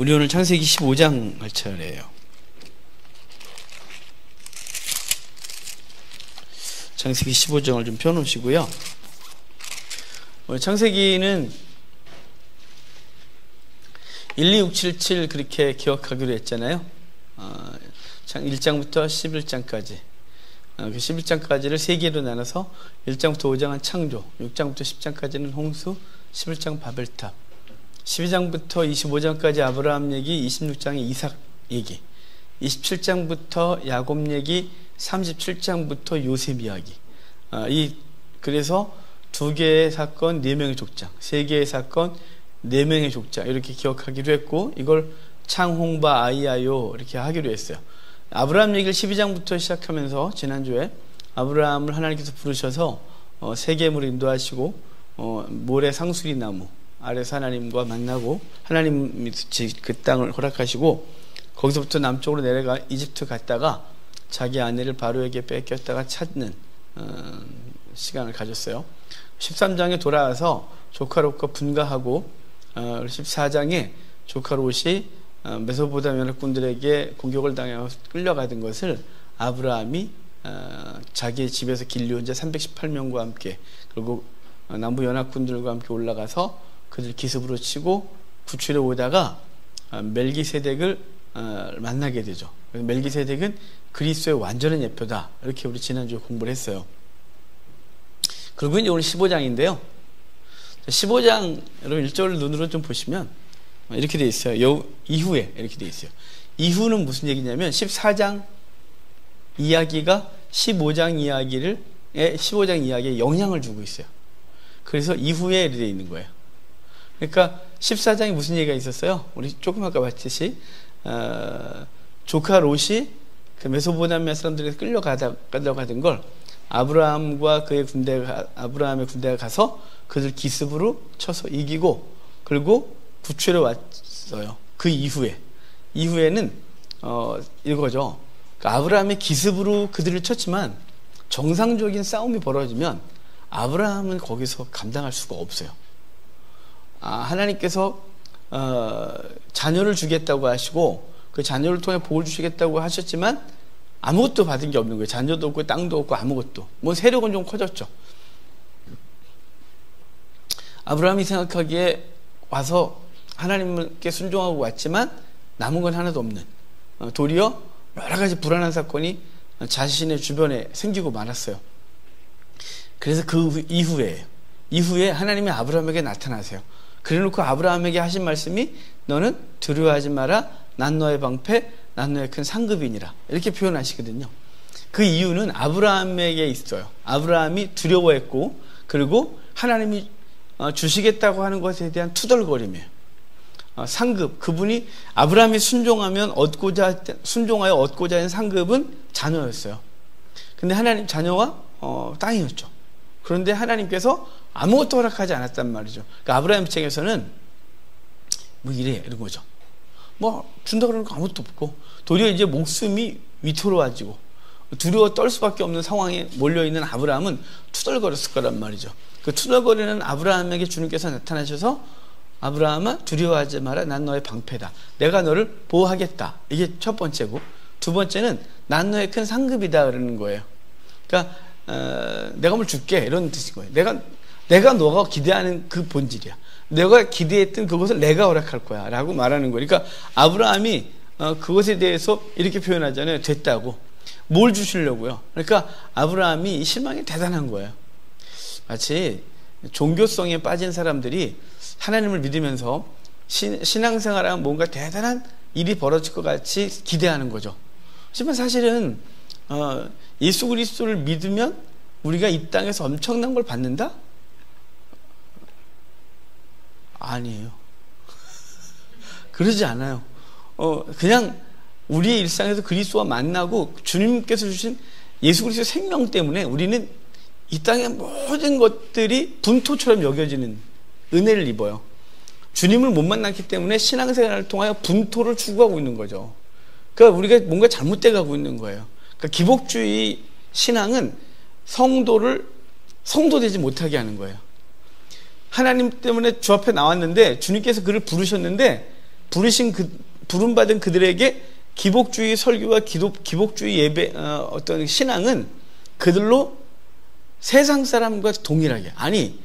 우리 오늘 창세기 15장 할 차례예요. 창세기 15장을 좀 펴놓으시고요. 창세기는 1, 2, 6, 7, 7 그렇게 기억하기로 했잖아요. 1장부터 11장까지. 그 11장까지를 3개로 나눠서 1장부터 5장은 창조, 6장부터 10장까지는 홍수, 11장 바벨탑, 12장부터 25장까지 아브라함 얘기, 26장에 이삭 얘기, 27장부터 야곱 얘기, 37장부터 요셉 이야기. 그래서 2개의 사건, 4명의 족장, 3개의 사건, 4명의 족장 이렇게 기억하기로 했고, 이걸 창홍바 아이아요 이렇게 하기로 했어요. 아브라함 얘기를 12장부터 시작하면서 지난주에 아브라함을 하나님께서 부르셔서 세겜으로 인도하시고 모래 상수리 나무 아래서 하나님과 만나고 하나님이 그 땅을 허락하시고, 거기서부터 남쪽으로 내려가 이집트 갔다가 자기 아내를 바로에게 뺏겼다가 찾는 시간을 가졌어요. 13장에 돌아와서 조카 롯과 분가하고 14장에 조카 롯이 메소포타미아 연합군들에게 공격을 당하여 끌려가던 것을 아브라함이 자기의 집에서 길리온 자 318명과 함께, 그리고 남부 연합군들과 함께 올라가서 그들 기습으로 치고 구출해 오다가 멜기세덱을 만나게 되죠. 멜기세덱은 그리스도의 완전한 예표다, 이렇게 우리 지난주에 공부를 했어요. 그리고 이제 오늘 15장인데요 15장 여러분 1절 눈으로 좀 보시면 이렇게 돼 있어요. 이후에 이렇게 돼 있어요. 이후는 무슨 얘기냐면 14장 이야기가 15장 이야기에 영향을 주고 있어요. 그래서 이후에 이렇게 돼 있는 거예요. 그러니까 14장에 무슨 얘기가 있었어요? 우리 조금 아까 봤듯이 조카 롯이 그 메소포타미아 사람들에게 끌려가던 걸 아브라함의 군대가 가서 그들 기습으로 쳐서 이기고, 그리고 구출해 왔어요. 그 이후에는 이거죠. 그러니까 아브라함의 기습으로 그들을 쳤지만 정상적인 싸움이 벌어지면 아브라함은 거기서 감당할 수가 없어요. 하나님께서 자녀를 주겠다고 하시고 그 자녀를 통해 복을 주시겠다고 하셨지만 아무것도 받은 게 없는 거예요. 자녀도 없고 땅도 없고 아무것도. 뭐 세력은 좀 커졌죠. 아브라함이 생각하기에 와서 하나님께 순종하고 왔지만 남은 건 하나도 없는, 도리어 여러 가지 불안한 사건이 자신의 주변에 생기고 말았어요. 그래서 그 이후에 하나님이 아브라함에게 나타나세요. 그래놓고 아브라함에게 하신 말씀이 너는 두려워하지 마라, 난 너의 방패, 난 너의 큰 상급이니라, 이렇게 표현하시거든요. 그 이유는 아브라함에게 있어요. 아브라함이 두려워했고, 그리고 하나님이 주시겠다고 하는 것에 대한 투덜거림이에요. 상급, 그분이 아브라함이 순종하여 얻고자 하는 상급은 자녀였어요. 근데 하나님 자녀와 땅이었죠. 그런데 하나님께서 아무것도 허락하지 않았단 말이죠. 그러니까 아브라함 입장에서는 뭐 이래 이런 거죠. 뭐 준다 그러는 거 아무것도 없고, 도리어 이제 목숨이 위태로워지고 두려워 떨 수밖에 없는 상황에 몰려있는 아브라함은 투덜거렸을 거란 말이죠. 그 투덜거리는 아브라함에게 주님께서 나타나셔서 아브라함아 두려워하지 마라, 난 너의 방패다, 내가 너를 보호하겠다, 이게 첫 번째고, 두 번째는 난 너의 큰 상급이다 그러는 거예요. 그러니까 내가 뭘 줄게 이런 뜻인 거예요. 내가 너가 기대하는 그 본질이야, 내가 기대했던 그것을 내가 허락할 거야 라고 말하는 거예요. 그러니까 아브라함이 그것에 대해서 이렇게 표현하잖아요. 됐다고. 뭘 주시려고요? 그러니까 아브라함이 실망이 대단한 거예요. 마치 종교성에 빠진 사람들이 하나님을 믿으면서 신앙생활하면 뭔가 대단한 일이 벌어질 것 같이 기대하는 거죠. 하지만 사실은 예수 그리스도를 믿으면 우리가 이 땅에서 엄청난 걸 받는다? 아니에요. 그러지 않아요. 그냥 우리의 일상에서 그리스도와 만나고 주님께서 주신 예수 그리스도의 생명 때문에 우리는 이 땅의 모든 것들이 분토처럼 여겨지는 은혜를 입어요. 주님을 못 만났기 때문에 신앙생활을 통하여 분토를 추구하고 있는 거죠. 그러니까 우리가 뭔가 잘못돼 가고 있는 거예요. 그러니까 기복주의 신앙은 성도를 성도되지 못하게 하는 거예요. 하나님 때문에 주 앞에 나왔는데 주님께서 그를 부르셨는데 부름받은 그들에게 기복주의 설교와 기복주의 예배, 어떤 신앙은 그들로 세상 사람과 동일하게, 아니,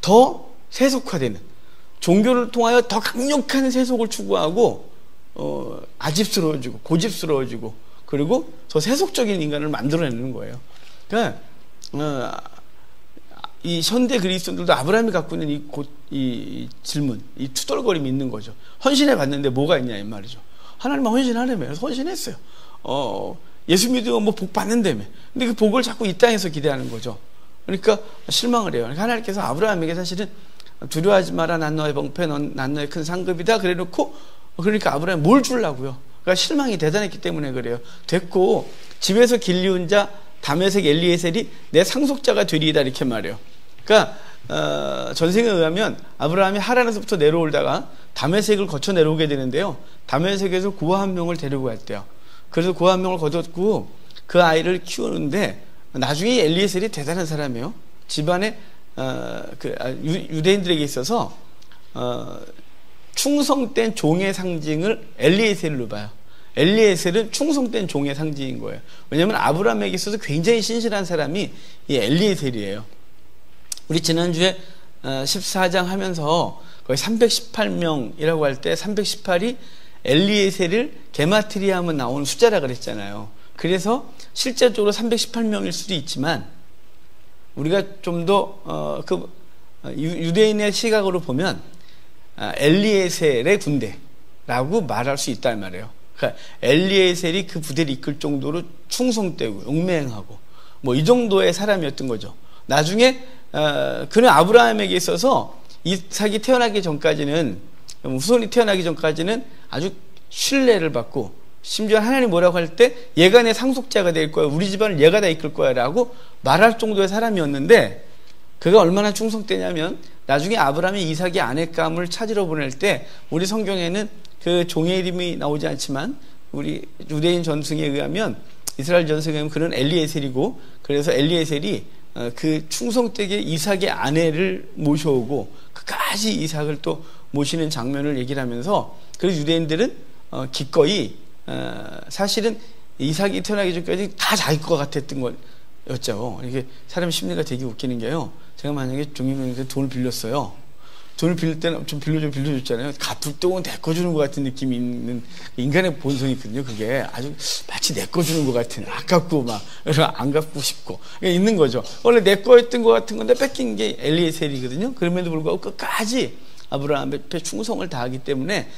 더 세속화되는, 종교를 통하여 더 강력한 세속을 추구하고, 아집스러워지고, 고집스러워지고, 그리고 더 세속적인 인간을 만들어내는 거예요. 그러니까, 이 현대 그리스도인들도 아브라함이 갖고 있는 이 질문, 이 투덜거림이 있는 거죠. 헌신해 봤는데 뭐가 있냐, 이 말이죠. 하나님은 헌신하려면 헌신했어요. 예수 믿으면 뭐 복 받는다며. 근데 그 복을 자꾸 이 땅에서 기대하는 거죠. 그러니까 실망을 해요. 그러니까 하나님께서 아브라함에게 사실은 두려워하지 마라, 난 너의 방패, 난 너의 큰 상급이다. 그래 놓고, 그러니까 아브라함 뭘 주려고요? 그러니까 실망이 대단했기 때문에 그래요. 됐고, 집에서 길리운 자 다메섹 엘리에셀이 내 상속자가 되리이다, 이렇게 말해요. 그러니까 전생에 의하면 아브라함이 하란에서부터 내려오다가 다메섹을 거쳐 내려오게 되는데요. 다메섹에서 고아 한 명을 데리고 갔대요. 그래서 고아 한 명을 거뒀고 그 아이를 키우는데 나중에 엘리에셀이 대단한 사람이에요. 집안에 유대인들에게 있어서 충성된 종의 상징을 엘리에셀로 봐요. 엘리에셀은 충성된 종의 상징인 거예요. 왜냐하면 아브라함에게 있어서 굉장히 신실한 사람이 이 엘리에셀이에요. 우리 지난주에 14장 하면서 거의 318명이라고 할 때 318이 엘리에셀을 게마트리아 하면 나오는 숫자라 그랬잖아요. 그래서 실제적으로 318명일 수도 있지만 우리가 좀 더 유대인의 시각으로 보면 엘리에셀의 군대라고 말할 수 있단 말이에요. 그러니까 엘리에셀이 그 부대를 이끌 정도로 충성되고 용맹하고 뭐 이 정도의 사람이었던 거죠. 나중에 그는 아브라함에게 있어서 이삭이 태어나기 전까지는, 후손이 태어나기 전까지는 아주 신뢰를 받고, 심지어 하나님 뭐라고 할 때 얘가 내 상속자가 될 거야, 우리 집안을 얘가 다 이끌 거야 라고 말할 정도의 사람이었는데, 그가 얼마나 충성되냐면 나중에 아브라함이 이삭의 아내감을 찾으러 보낼 때, 우리 성경에는 그 종의 이름이 나오지 않지만 우리 유대인 전승에 의하면, 이스라엘 전승에 의하면 그는 엘리에셀이고, 그래서 엘리에셀이 그 충성되게 이삭의 아내를 모셔오고 끝까지 이삭을 또 모시는 장면을 얘기를 하면서, 그래서 유대인들은 기꺼이 사실은 이삭이 태어나기 전까지 다 자기 것 같았던 거였죠. 이게 사람 심리가 되게 웃기는 게요. 제가 만약에 종이명에서 돈을 빌렸어요. 돈을 빌릴 때는 좀 빌려줬잖아요. 갚을 동안 내 거 주는 것 같은 느낌이 있는 인간의 본성이 있거든요. 그게 아주 마치 내 거 주는 것 같은, 아깝고 막 안 갚고 싶고 있는 거죠. 원래 내 거였던 것 같은 건데 뺏긴 게 엘리에셀이거든요. 그럼에도 불구하고 끝까지 아브라함 앞에 충성을 다하기 때문에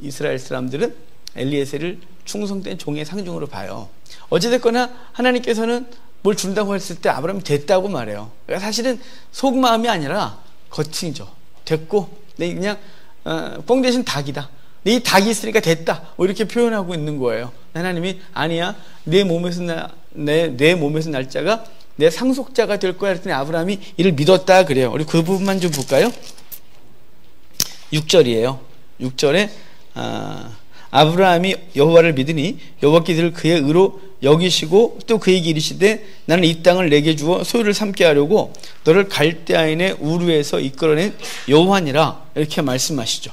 이스라엘 사람들은 엘리에셀을 충성된 종의 상징으로 봐요. 어찌됐거나 하나님께서는 뭘 준다고 했을 때 아브라함이 됐다고 말해요. 그러니까 사실은 속마음이 아니라 겉이죠. 됐고, 내 그냥 뻥 대신 닭이다. 이 닭이 있으니까 됐다. 뭐 이렇게 표현하고 있는 거예요. 하나님이 아니야, 내 몸에서 날 자가 내 상속자가 될 거야 했더니 아브라함이 이를 믿었다 그래요. 우리 그 부분만 좀 볼까요? 6절이에요. 6절에 아브라함이 여호와를 믿으니 여호와께서 그의 의로 여기시고 또 그에게 이르시되 나는 이 땅을 내게 주어 소유를 삼게 하려고 너를 갈대아인의 우르에서 이끌어낸 여호와니라, 이렇게 말씀하시죠.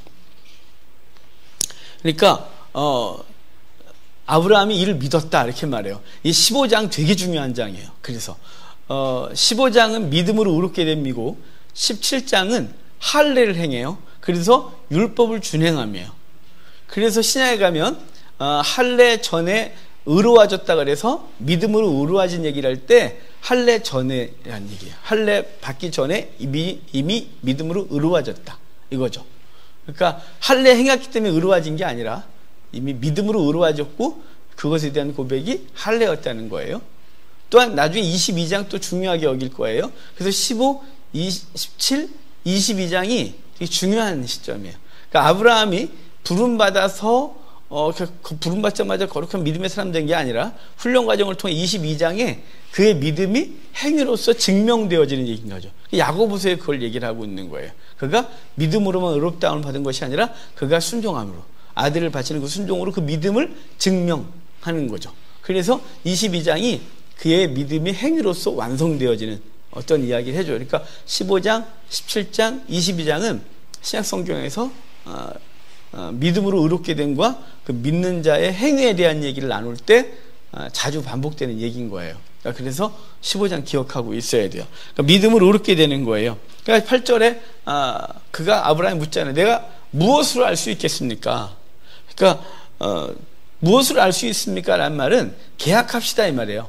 그러니까 아브라함이 이를 믿었다 이렇게 말해요. 이 15장 되게 중요한 장이에요. 그래서 15장은 믿음으로 의롭게 됨이고 17장은 할례를 행해요. 그래서 율법을 준행함이에요. 그래서 신약에 가면 할례 전에 의로워졌다 그래서 믿음으로 의로워진 얘기를 할 때 할례 전에라는 얘기예요. 할례 받기 전에 이미 믿음으로 의로워졌다 이거죠. 그러니까 할례 행했기 때문에 의로워진 게 아니라 이미 믿음으로 의로워졌고 그것에 대한 고백이 할례였다는 거예요. 또한 나중에 22장 또 중요하게 여길 거예요. 그래서 15, 17, 22장이 되게 중요한 시점이에요. 그러니까 아브라함이 부름받아서 부름받자마자 거룩한 믿음의 사람 된 게 아니라 훈련 과정을 통해 22장에 그의 믿음이 행위로서 증명되어지는 얘기인 거죠. 야고보서에 그걸 얘기를 하고 있는 거예요. 그가 믿음으로만 의롭다함을 받은 것이 아니라 그가 순종함으로, 아들을 바치는 그 순종으로 그 믿음을 증명하는 거죠. 그래서 22장이 그의 믿음이 행위로서 완성되어지는 어떤 이야기를 해줘요. 그러니까 15장, 17장, 22장은 신약 성경에서 믿음으로 의롭게 된과 그 믿는 자의 행위에 대한 얘기를 나눌 때 자주 반복되는 얘기인 거예요. 그래서 15장 기억하고 있어야 돼요. 그러니까 믿음으로 의롭게 되는 거예요. 그러니까 8절에 그가 아브라함이 묻잖아요. 내가 무엇으로 알 수 있겠습니까? 그러니까 무엇으로 알 수 있습니까? 라는 말은 계약합시다 이 말이에요.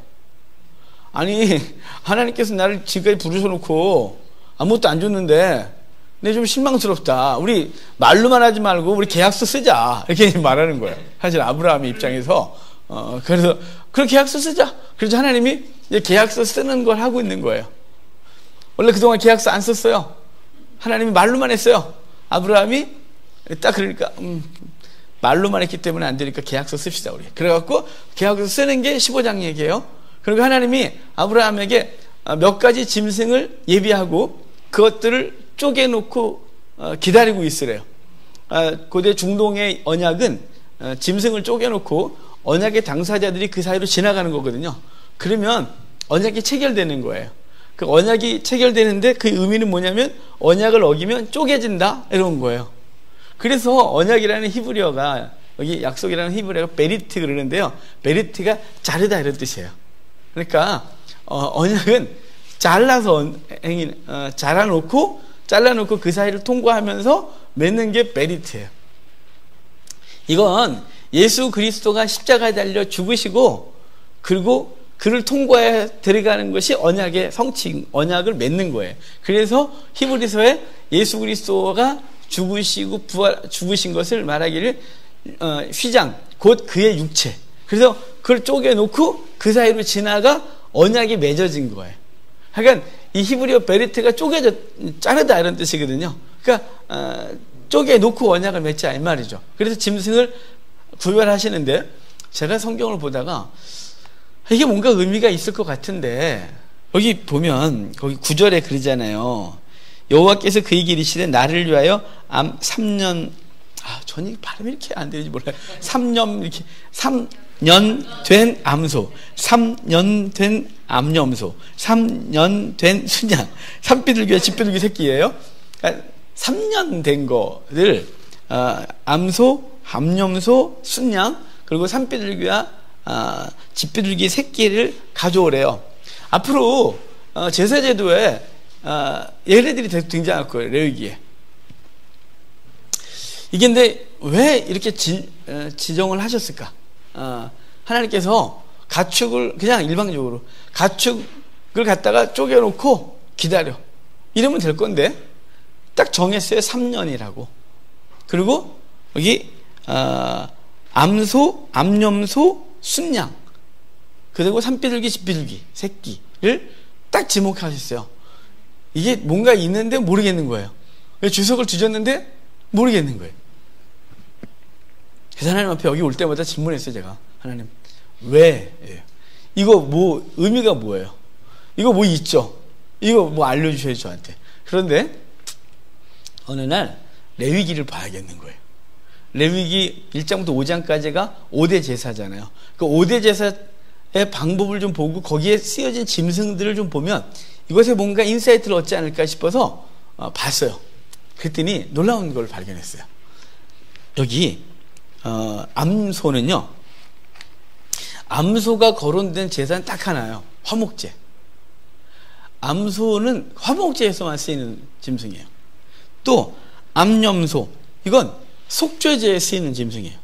아니 하나님께서 나를 지금까지 부르셔놓고 아무것도 안 줬는데 근데 좀 실망스럽다. 우리 말로만 하지 말고 우리 계약서 쓰자. 이렇게 말하는 거예요. 사실 아브라함의 입장에서 그래서 그럼 계약서 쓰자. 그래서 하나님이 이제 계약서 쓰는 걸 하고 있는 거예요. 원래 그동안 계약서 안 썼어요. 하나님이 말로만 했어요. 아브라함이 딱 그러니까 말로만 했기 때문에 안 되니까 계약서 씁시다 우리. 그래갖고 계약서 쓰는 게 15장 얘기예요. 그리고 하나님이 아브라함에게 몇 가지 짐승을 예비하고 그것들을 쪼개놓고 기다리고 있으래요. 고대 중동의 언약은 짐승을 쪼개놓고 언약의 당사자들이 그 사이로 지나가는 거거든요. 그러면 언약이 체결되는 거예요. 그 언약이 체결되는데 그 의미는 뭐냐면 언약을 어기면 쪼개진다 이런 거예요. 그래서 언약이라는 히브리어가 여기 약속이라는 히브리어가 베리트 그러는데요. 베리트가 자르다 이런 뜻이에요. 그러니까 언약은 잘라놓고 그 사이를 통과하면서 맺는 게 베리트예요. 이건 예수 그리스도가 십자가에 달려 죽으시고 그리고 그를 통과해 들어가는 것이 언약의 성취, 언약을 맺는 거예요. 그래서 히브리서에 예수 그리스도가 죽으시고 죽으신 것을 말하기를 휘장, 곧 그의 육체. 그래서 그걸 쪼개놓고 그 사이로 지나가 언약이 맺어진 거예요. 그러니까 이 히브리어 베리트가 자르다 이런 뜻이거든요. 그러니까 쪼개놓고 언약을 맺자 이 말이죠. 그래서 짐승을 구별하시는데 제가 성경을 보다가 이게 뭔가 의미가 있을 것 같은데 여기 보면 거기 9절에 그러잖아요. 여호와께서 그에게 이르시되 나를 위하여 3년 저는 발음이 이렇게 안 되는지 몰라요. 3년 된 암소, 3년 된 암염소, 3년 된 순양, 산비둘기와 집비둘기 새끼예요. 그러니까 3년 된 거를 암소, 암염소, 순양 그리고 산비둘기와 집비둘기 새끼를 가져오래요. 앞으로 제사제도에 얘네들이 등장할 거예요. 레위기에. 이게 근데 왜 이렇게 지정을 하셨을까? 하나님께서 가축을 그냥 일방적으로 가축을 갖다가 쪼개놓고 기다려 이러면 될 건데 딱 정했어요. 3년이라고. 그리고 여기 암소, 암염소, 순양 그리고 산비둘기, 집비둘기 새끼를 딱 지목하셨어요. 이게 뭔가 있는데 모르겠는 거예요. 주석을 주셨는데 모르겠는 거예요. 그래서 하나님 앞에 여기 올 때마다 질문했어요. 제가 하나님 왜? 이거 뭐 의미가 뭐예요? 이거 뭐 있죠? 이거 뭐 알려주셔야지 저한테. 그런데 어느 날 레위기를 봐야겠는 거예요. 레위기 1장부터 5장까지가 5대 제사잖아요. 그 5대 제사의 방법을 좀 보고 거기에 쓰여진 짐승들을 좀 보면 이것에 뭔가 인사이트를 얻지 않을까 싶어서 봤어요. 그랬더니 놀라운 걸 발견했어요. 여기 암소는요. 암소가 거론된 제사는 딱 하나요. 화목제. 암소는 화목제에서만 쓰이는 짐승이에요. 또 암염소 이건 속죄제에 쓰이는 짐승이에요.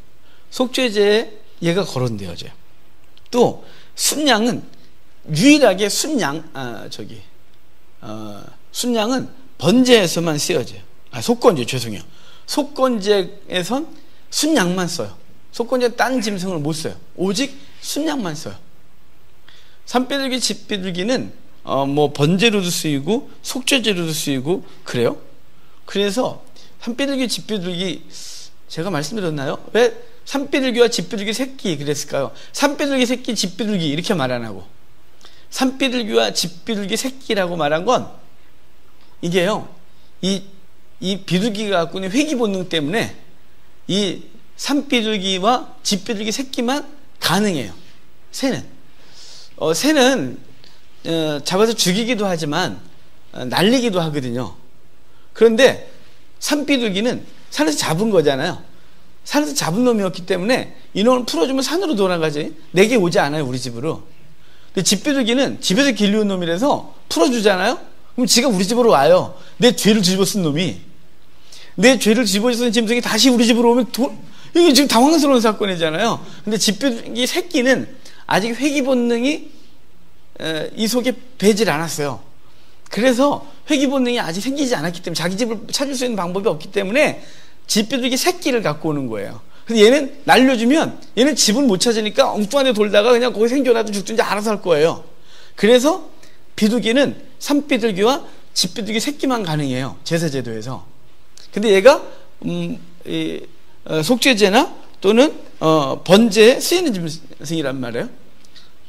속죄제에 얘가 거론되어져요. 또 순양은 유일하게 순양은 번제에서만 쓰여져요. 속건제 죄송해요. 속건제에선 순양만 써요. 속건제 딴 짐승을 못 써요. 오직 순양만 써요. 산비둘기, 집비둘기는 뭐 번제로도 쓰이고 속죄제로도 쓰이고 그래요. 그래서 산비둘기, 집비둘기 제가 말씀드렸나요? 왜 산비둘기와 집비둘기 새끼 그랬을까요? 산비둘기 새끼, 집비둘기 이렇게 말 안 하고 산비둘기와 집비둘기 새끼라고 말한 건 이게요. 이 비둘기가 갖고 있는 회귀 본능 때문에 이 산비둘기와 집비둘기 새끼만 가능해요. 새는 잡아서 죽이기도 하지만 날리기도 하거든요. 그런데 산비둘기는 산에서 잡은 거잖아요. 산에서 잡은 놈이었기 때문에 이놈을 풀어주면 산으로 돌아가지 내게 오지 않아요, 우리 집으로. 근데 집비둘기는 집에서 길리운 놈이라서 풀어주잖아요. 그럼 지가 우리 집으로 와요. 내 죄를 뒤집어 쓴 놈이. 내 죄를 뒤집어 쓴 짐승이 다시 우리 집으로 오면 이게 지금 당황스러운 사건이잖아요. 근데 집비둘기 새끼는 아직 회귀 본능이 이 속에 배질 않았어요. 그래서 회귀 본능이 아직 생기지 않았기 때문에 자기 집을 찾을 수 있는 방법이 없기 때문에 집비둘기 새끼를 갖고 오는 거예요. 근데 얘는 날려주면 얘는 집을 못 찾으니까 엉뚱한 데 돌다가 그냥 거기 생존하든 죽든지 알아서 할 거예요. 그래서 비둘기는 산비둘기와 집비둘기 새끼만 가능해요, 제사제도에서. 근데 얘가 속죄제나 또는 번제에 쓰이는 짐승이란 말이에요.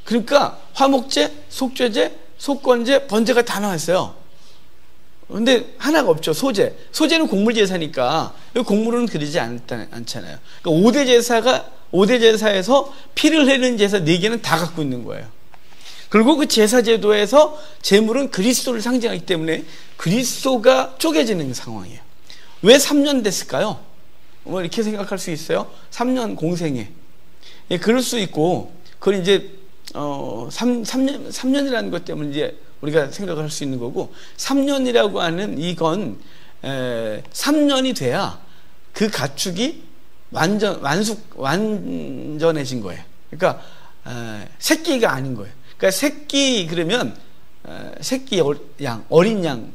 그러니까 화목제, 속죄제, 속건제, 번제가 다 나왔어요. 근데 하나가 없죠. 소제는 곡물제사니까 곡물은 드리지 않잖아요. 그러니까 5대 제사에서 피를 흘리는 제사 4개는 다 갖고 있는 거예요. 그리고 그 제사제도에서 제물은 그리스도를 상징하기 때문에 그리스도가 쪼개지는 상황이에요. 왜 3년 됐을까요? 뭐 이렇게 생각할 수 있어요. 3년 공생애. 예, 그럴 수 있고, 그걸 이제 3년이라는 것 때문에 이제 우리가 생각을 할 수 있는 거고, 3년이라고 하는 이건 3년이 돼야 그 가축이 완전해진 거예요. 그러니까 새끼가 아닌 거예요. 그러니까 새끼 그러면 새끼 양, 어린 양,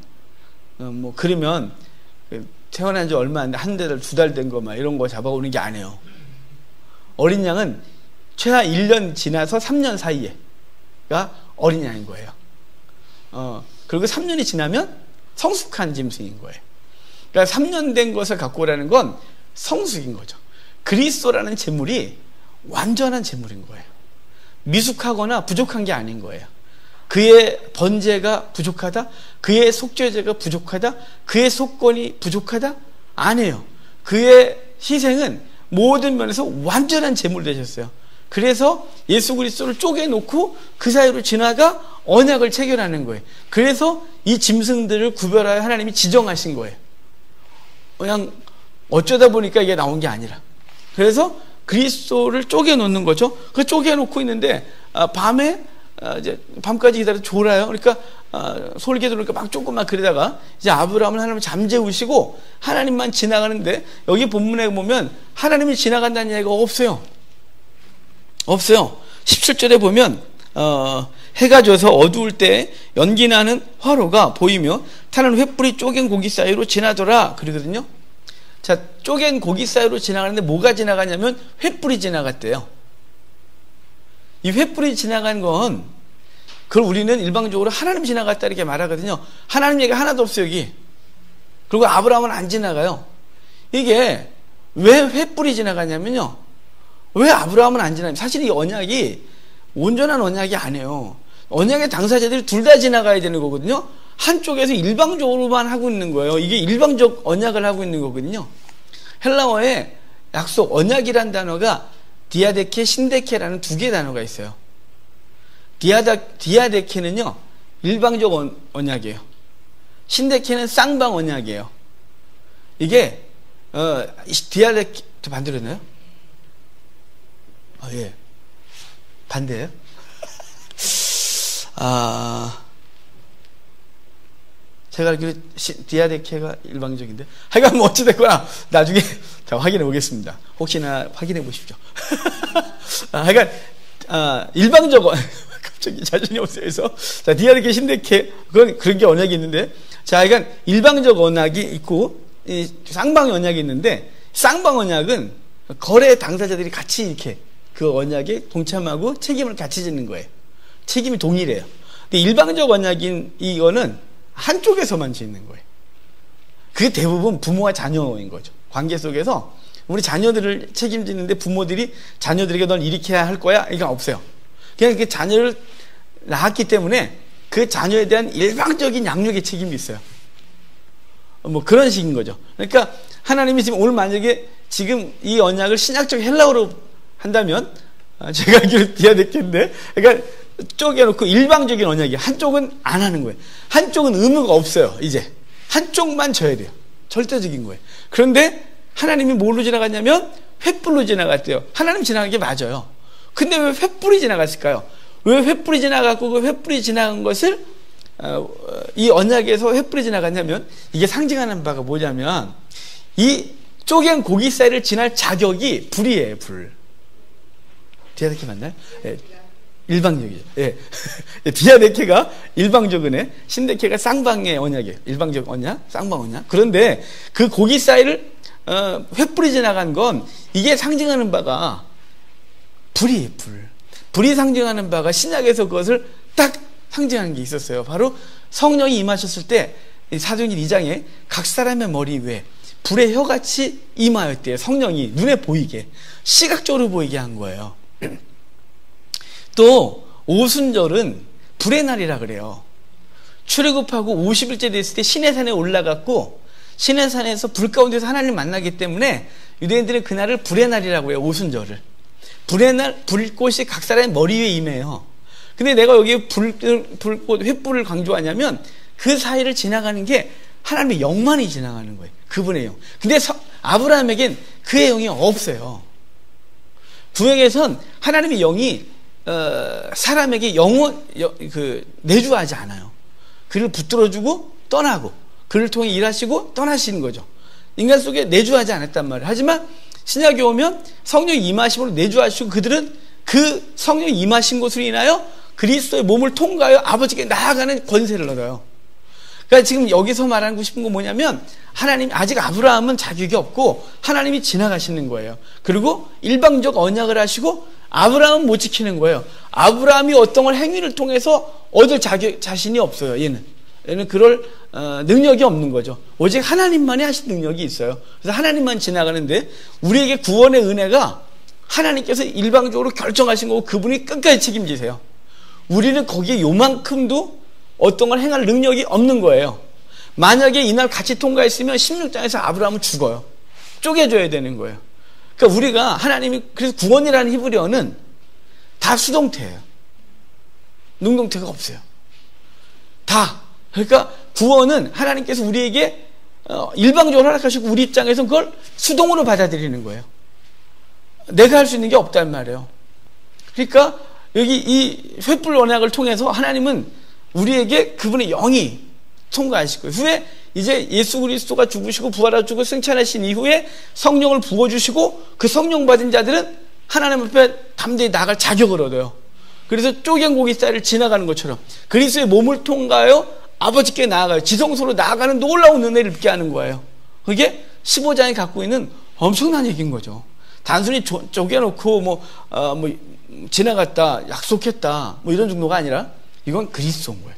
뭐 그러면 태어난 지 얼마 안 돼, 한 달, 2달 된 거 막 이런 거 잡아오는 게 아니에요. 어린 양은 최하 1년 지나서 3년 사이에가 어린 양인 거예요. 그리고 3년이 지나면 성숙한 짐승인 거예요. 그러니까 3년 된 것을 갖고 오라는 건 성숙인 거죠. 그리스도라는 제물이 완전한 제물인 거예요. 미숙하거나 부족한 게 아닌 거예요. 그의 번제가 부족하다? 그의 속죄제가 부족하다? 그의 속건이 부족하다? 아니에요. 그의 희생은 모든 면에서 완전한 제물 되셨어요. 그래서 예수 그리스도를 쪼개놓고 그 사이로 지나가 언약을 체결하는 거예요. 그래서 이 짐승들을 구별하여 하나님이 지정하신 거예요. 그냥 어쩌다 보니까 이게 나온 게 아니라. 그래서 그리스도를 쪼개놓는 거죠. 그 쪼개놓고 있는데 밤에 이제 밤까지 기다려 졸아요. 그러니까 솔개 들으니까 막 조금만 그러다가 이제 아브라함을 하나님 잠재우시고 하나님만 지나가는데, 여기 본문에 보면 하나님이 지나간다는 이야기가 없어요. 17절에 보면 해가 져서 어두울 때 연기 나는 화로가 보이며 타는 횃불이 쪼갠 고기 사이로 지나더라 그러거든요. 자, 쪼갠 고기 사이로 지나가는데 뭐가 지나가냐면 횃불이 지나갔대요. 이 횃불이 지나간 건, 그걸 우리는 일방적으로 하나님 지나갔다 이렇게 말하거든요. 하나님 얘기가 하나도 없어요, 여기. 그리고 아브라함은 안 지나가요. 이게 왜 횃불이 지나가냐면요, 왜 아브라함은 안 지나가냐면, 사실 이 언약이 온전한 언약이 아니에요. 언약의 당사자들이 둘 다 지나가야 되는 거거든요. 한쪽에서 일방적으로만 하고 있는 거예요. 이게 일방적 언약을 하고 있는 거거든요. 헬라어에 약속, 언약이란 단어가 디아데케, 신데케라는 두 개의 단어가 있어요. 디아데케는요, 일방적 언약이에요. 신데케는 쌍방 언약이에요. 이게 디아데케 반대로 했나요? 예, 반대예요? 제가 알기로 디아데케가 일방적인데, 하여간 뭐 어찌됐거나 나중에 자, 확인해 보겠습니다. 혹시나 확인해 보십시오. 하여간 일방적 갑자기 자신이 없어요. 그래서 자, 디아데케, 신데케, 그런 게 언약이 있는데, 자, 하여간 일방적 언약이 있고 이 쌍방 언약이 있는데, 쌍방 언약은 거래 당사자들이 같이 이렇게 그 언약에 동참하고 책임을 같이 지는 거예요. 책임이 동일해요. 근데 일방적 언약인 이거는 한쪽에서만 짓는 거예요. 그게 대부분 부모와 자녀인 거죠. 관계 속에서 우리 자녀들을 책임지는데 부모들이 자녀들에게 넌 이렇게 해야 할 거야? 이게 없어요. 그냥 그 자녀를 낳았기 때문에 그 자녀에 대한 일방적인 양육의 책임이 있어요. 뭐 그런 식인 거죠. 그러니까 하나님이 지금 오늘 만약에 지금 이 언약을 신약적 헬라어로 한다면, 제가 알기로 디아데케인데, 그러니까 쪼개놓고 일방적인 언약이에요. 한쪽은 안 하는 거예요. 한쪽은 의무가 없어요. 이제 한쪽만 져야 돼요. 절대적인 거예요. 그런데 하나님이 뭘로 지나갔냐면 횃불로 지나갔대요. 하나님 지나간 게 맞아요. 근데 왜 횃불이 지나갔을까요? 왜 횃불이 지나갔고 그 횃불이 지나간 것을 이 언약에서 횃불이 지나갔냐면 이게 상징하는 바가 뭐냐면 이 쪼갠 고기 사이를 지날 자격이 불이에요. 불. 디아데케 맞나요? 예. 일방적이죠. 예. 디아데케가 일방적이네. 신데케가 쌍방의 언약이에요. 일방적 언약, 쌍방 언약. 그런데 그 고기 사이를 횃불이 지나간 건 이게 상징하는 바가 불이에요. 불. 불이 상징하는 바가 신약에서 그것을 딱 상징하는 게 있었어요. 바로 성령이 임하셨을 때 사도행전 2장에 각 사람의 머리 위에 불의 혀같이 임하였대요. 성령이 눈에 보이게, 시각적으로 보이게 한 거예요. 또 오순절은 불의 날이라 그래요. 출애굽하고 50일째 됐을 때 시내산에 올라갔고 시내산에서 불 가운데서 하나님을 만나기 때문에 유대인들은 그날을 불의 날이라고 해요. 오순절을. 불의 날, 불꽃이 각 사람의 머리 위에 임해요. 근데 내가 여기 불꽃, 횃불을 강조하냐면 그 사이를 지나가는 게 하나님의 영만이 지나가는 거예요. 그분의 영. 근데 아브라함에겐 그의 영이 없어요. 구약에선 하나님의 영이 사람에게 내주하지 않아요. 그를 붙들어주고 떠나고 그를 통해 일하시고 떠나시는 거죠. 인간 속에 내주하지 않았단 말이에요. 하지만 신약에 오면 성령이 임하심으로 내주하시고 그들은 그 성령이 임하신 것으로 인하여 그리스도의 몸을 통과하여 아버지께 나아가는 권세를 얻어요. 그러니까 지금 여기서 말하고 싶은 건 뭐냐면 하나님, 아직 아브라함은 자격이 없고 하나님이 지나가시는 거예요. 그리고 일방적 언약을 하시고 아브라함은 못 지키는 거예요. 아브라함이 어떤 행위를 통해서 얻을 자신이 없어요. 얘는 그럴 능력이 없는 거죠. 오직 하나님만이 하신 능력이 있어요. 그래서 하나님만 지나가는데 우리에게 구원의 은혜가 하나님께서 일방적으로 결정하신 거고 그분이 끝까지 책임지세요. 우리는 거기에 요만큼도 어떤 걸 행할 능력이 없는 거예요. 만약에 이날 같이 통과했으면 16장에서 아브라함은 죽어요. 쪼개줘야 되는 거예요. 그러니까 우리가 하나님이, 그래서 구원이라는 히브리어는 다 수동태예요. 능동태가 없어요. 다. 그러니까 구원은 하나님께서 우리에게 일방적으로 허락하시고 우리 입장에서 그걸 수동으로 받아들이는 거예요. 내가 할 수 있는 게 없단 말이에요. 그러니까 여기 이 횃불 언약을 통해서 하나님은 우리에게 그분의 영이 통과하실 거예요. 후에 이제 예수 그리스도가 죽으시고 부활하시고 승천하신 이후에 성령을 부어주시고 그 성령 받은 자들은 하나님 앞에 담대히 나아갈 자격을 얻어요. 그래서 쪼갠 고기 사이를 지나가는 것처럼 그리스도의 몸을 통과하여 아버지께 나아가요. 지성소로 나아가는 놀라운 은혜를 입게 하는 거예요. 그게 15장이 갖고 있는 엄청난 얘기인 거죠. 단순히 쪼개놓고 지나갔다, 약속했다, 이런 정도가 아니라 이건 그리스도인 거예요.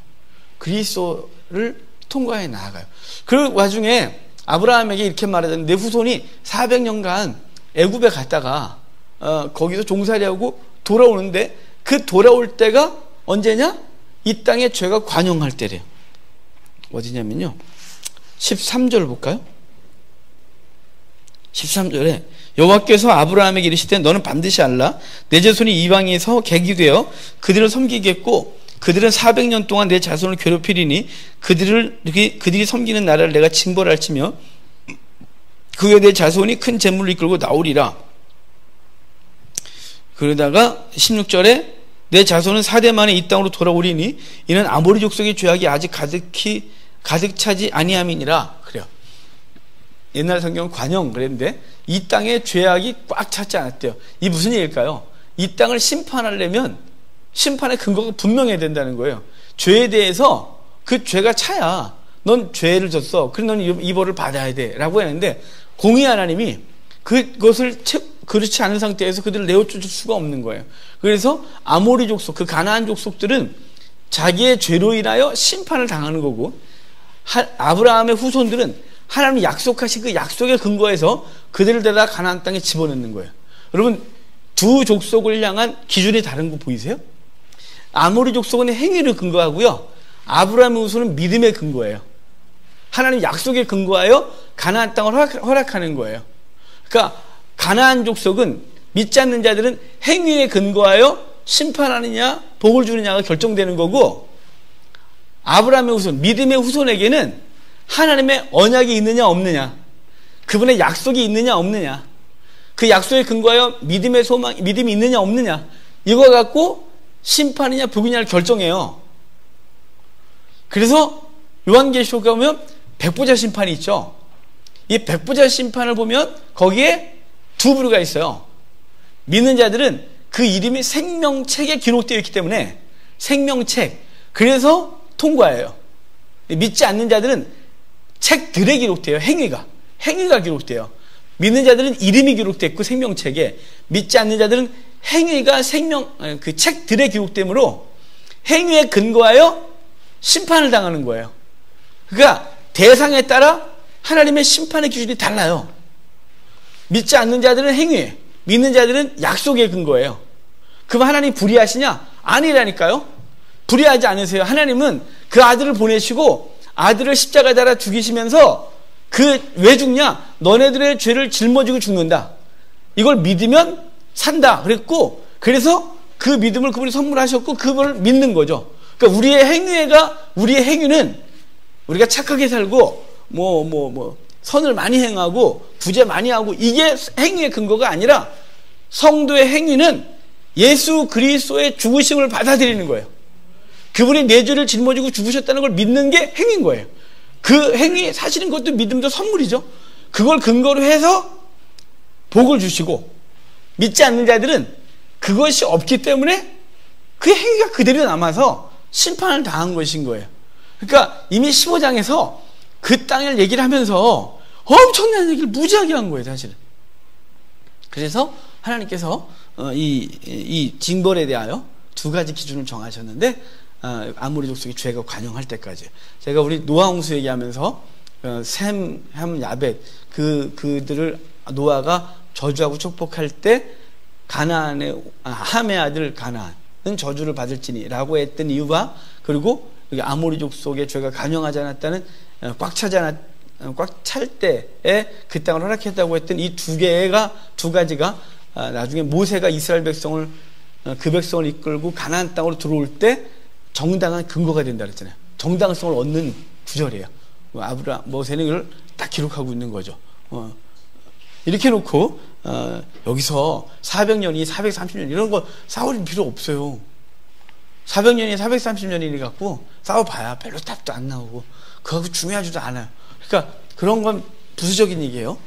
그리스도를 통과해 나아가요. 그 와중에 아브라함에게 이렇게 말하자면 내 후손이 400년간 애굽에 갔다가 거기서 종살이하고 돌아오는데 그 돌아올 때가 언제냐? 이 땅에 죄가 관영할 때래요. 어디냐면요 13절 볼까요? 13절에 여호와께서 아브라함에게 이르시되 너는 반드시 알라 내 자손이 이방에서 객이 되어 그들을 섬기겠고 그들은 400년 동안 내 자손을 괴롭히리니 그들이 섬기는 나라를 내가 징벌할지며 그 후에 내 자손이 큰 재물을 이끌고 나오리라. 그러다가 16절에 내 자손은 4대 만에 이 땅으로 돌아오리니 이는 아모리 족속의 죄악이 아직 가득 차지 아니함이니라. 그래요. 옛날 성경은 관영 그랬는데 이 땅에 죄악이 꽉 찼지 않았대요. 이 무슨 얘기일까요? 이 땅을 심판하려면 심판의 근거가 분명해야 된다는 거예요. 죄에 대해서 그 죄가 차야 넌 죄를 졌어. 그래 넌 이 벌을 받아야 돼 라고 했는데 공의 하나님이 그것을 그렇지 않은 상태에서 그들을 내어줄 수가 없는 거예요. 그래서 아모리 족속, 그 가나안 족속들은 자기의 죄로 인하여 심판을 당하는 거고 아브라함의 후손들은 하나님이 약속하신 그 약속에 근거해서 그들을 데려다 가나안 땅에 집어넣는 거예요. 여러분 두 족속을 향한 기준이 다른 거 보이세요? 아모리 족속은 행위를 근거하고요. 아브라함의 후손은 믿음에 근거해요. 하나님 약속에 근거하여 가나안 땅을 허락하는 거예요. 그러니까 가나안 족속은 믿지 않는 자들은 행위에 근거하여 심판하느냐 복을 주느냐가 결정되는 거고 아브라함의 후손, 믿음의 후손에게는 하나님의 언약이 있느냐 없느냐 그분의 약속이 있느냐 없느냐, 그 약속에 근거하여 믿음의 소망, 믿음이 있느냐 없느냐, 이거 갖고 심판이냐 복이냐를 결정해요. 그래서 요한계시록 가보면 백보자 심판이 있죠. 이 백보자 심판을 보면 거기에 두 부류가 있어요. 믿는 자들은 그 이름이 생명책에 기록되어 있기 때문에 생명책, 그래서 통과해요. 믿지 않는 자들은 책들에 기록돼요. 행위가 기록돼요. 믿는 자들은 이름이 기록됐고 생명책에, 믿지 않는 자들은 행위가 그 책들에 기록되므로 행위에 근거하여 심판을 당하는 거예요. 그러니까 대상에 따라 하나님의 심판의 기준이 달라요. 믿지 않는 자들은 행위에, 믿는 자들은 약속에 근거해요. 그럼 하나님 불의하시냐? 아니라니까요. 불의하지 않으세요. 하나님은 그 아들을 보내시고 아들을 십자가에 달아 죽이시면서 왜 죽냐? 너네들의 죄를 짊어지고 죽는다. 이걸 믿으면 산다. 그랬고, 그래서 그 믿음을 그분이 선물하셨고 그분을 믿는 거죠. 그러니까 우리의 행위는 우리가 착하게 살고 선을 많이 행하고 부재 많이 하고, 이게 행위의 근거가 아니라 성도의 행위는 예수 그리스도의 죽으심을 받아들이는 거예요. 그분이 내 죄를 짊어지고 죽으셨다는 걸 믿는 게 행위인 거예요. 그 행위, 사실은 그것도 믿음도 선물이죠. 그걸 근거로 해서 복을 주시고, 믿지 않는 자들은 그것이 없기 때문에 그 행위가 그대로 남아서 심판을 당한 것인 거예요. 그러니까 이미 15장에서 그 땅을 얘기를 하면서 엄청난 얘기를 무지하게 한 거예요, 사실은. 그래서 하나님께서 이 징벌에 대하여 두 가지 기준을 정하셨는데, 아모리 족속이 죄가 관영할 때까지. 제가 우리 노아 홍수 얘기하면서 셈, 함, 야벳 그들을 노아가 저주하고 축복할 때 가나안의 함의 아들 가나안은 저주를 받을지니라고 했던 이유와, 그리고 아모리 족속의 죄가 관영하지 않았다는, 꽉 찰 때에 그 땅을 허락했다고 했던 이 두 가지가 나중에 모세가 이스라엘 백성을, 그 백성을 이끌고 가나안 땅으로 들어올 때 정당한 근거가 된다 그랬잖아요. 정당성을 얻는 구절이에요. 모세는 이걸 딱 기록하고 있는 거죠. 이렇게 놓고 여기서 400년이 430년 이런 거 싸울 필요 없어요. 400년이 430년이니 갖고 싸워봐야 별로 답도 안 나오고 그거 중요하지도 않아요. 그러니까 그런 건 부수적인 얘기예요.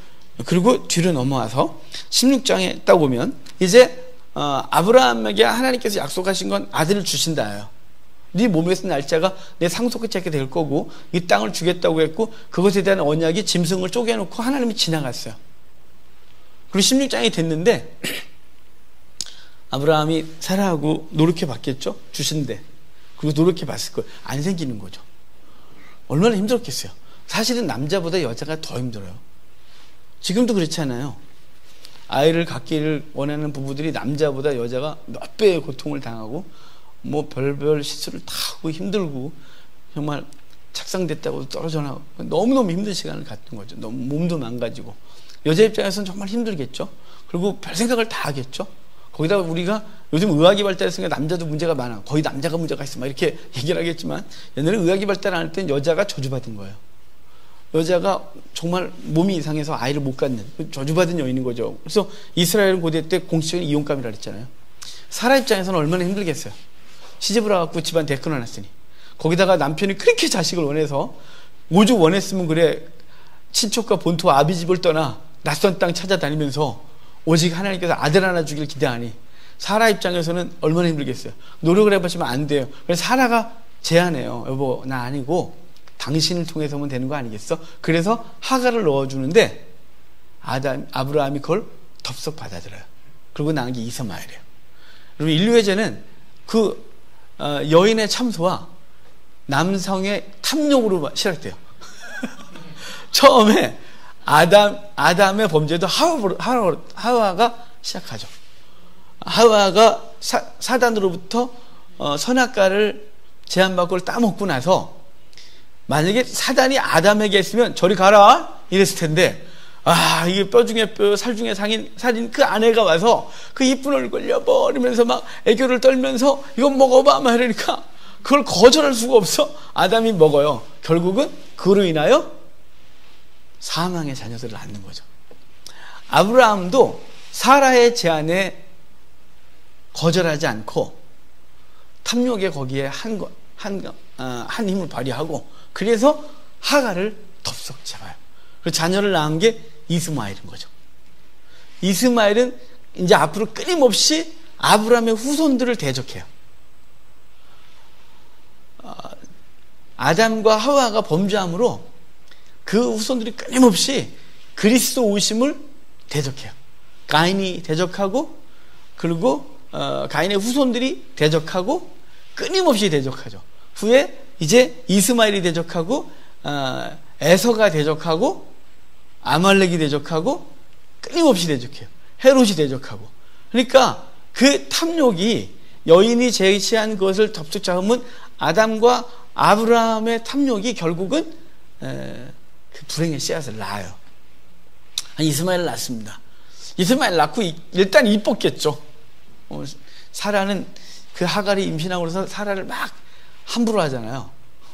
그리고 뒤로 넘어와서 16장에 딱 보면 이제 아브라함에게 하나님께서 약속하신 건 아들을 주신다예요. 네 몸에서 날짜가 내 상속자게 될 거고 이 땅을 주겠다고 했고, 그것에 대한 언약이 짐승을 쪼개놓고 하나님이 지나갔어요. 그리고 16장이 됐는데 아브라함이 사라하고 노력해 봤겠죠? 주신대. 그리고 노력해 봤을 거예요. 안 생기는 거죠. 얼마나 힘들었겠어요. 사실은 남자보다 여자가 더 힘들어요. 지금도 그렇잖아요. 아이를 갖기를 원하는 부부들이 남자보다 여자가 몇 배의 고통을 당하고 별별 시술을 다 하고 힘들고 정말 착상됐다고 떨어져 나가고 너무너무 힘든 시간을 갖는 거죠. 너무 몸도 망가지고. 여자 입장에서는 정말 힘들겠죠. 그리고 별 생각을 다 하겠죠. 거기다가 우리가 요즘 의학이 발달했으니까 남자도 문제가 많아. 거의 남자가 문제가 있어. 막 이렇게 얘기를 하겠지만, 옛날에 의학이 발달 안 할 땐 여자가 저주받은 거예요. 여자가 정말 몸이 이상해서 아이를 못 갖는 저주받은 여인인 거죠. 그래서 이스라엘은 고대 때 공식적인 이혼감이라 그랬잖아요. 사라 입장에서는 얼마나 힘들겠어요. 시집을 와갖고 집안 대꾸를 놨으니, 거기다가 남편이 그렇게 자식을 원해서 오죽 원했으면 그래 친척과 본토 아비집을 떠나 낯선 땅 찾아다니면서 오직 하나님께서 아들 하나 주길 기대하니, 사라 입장에서는 얼마나 힘들겠어요. 노력을 해보시면 안 돼요. 그래서 사라가 제안해요. 여보, 나 아니고 당신을 통해서 하면 되는 거 아니겠어? 그래서 하가를 넣어주는데 아브라함이 그걸 덥석 받아들여요. 그리고 낳은 게 이스마엘이에요. 그리고 인류의 그 여인의 참소와 남성의 탐욕으로 시작돼요. 처음에 아담의 범죄도 하와가 시작하죠. 하와가 사단으로부터 선악과를 제한받고 따먹고 나서, 만약에 사단이 아담에게 했으면 저리 가라 이랬을 텐데, 이게 뼈 중에 뼈, 살 중에 살인 그 아내가 와서 그 이쁜 얼굴 여버리면서 막 애교를 떨면서 이거 먹어봐 막 이러니까 그걸 거절할 수가 없어. 아담이 먹어요. 결국은 그로 인하여 사망의 자녀들을 낳는 거죠. 아브라함도 사라의 제안에 거절하지 않고 탐욕에 거기에 한 힘을 발휘하고 그래서 하갈을 덥석 잡아요. 그리고 자녀를 낳은 게 이스마엘인 거죠. 이스마엘은 이제 앞으로 끊임없이 아브라함의 후손들을 대적해요. 아담과 하와가 범죄함으로 그 후손들이 끊임없이 그리스도 오심을 대적해요. 가인이 대적하고 그리고 가인의 후손들이 대적하고 끊임없이 대적하죠. 후에 이제 이스마엘이 대적하고 에서가 대적하고 아말렉이 대적하고 끊임없이 대적해요. 헤롯이 대적하고. 그러니까 그 탐욕이 여인이 제시한 것을 덥석 잡으면 아담과 아브라함의 탐욕이 결국은 그 불행의 씨앗을 낳아요. 이스마엘을 낳습니다. 이스마엘 낳고 일단 이뻤겠죠. 사라는 그 하갈이 임신하고 그래서 사라를 막 함부로 하잖아요.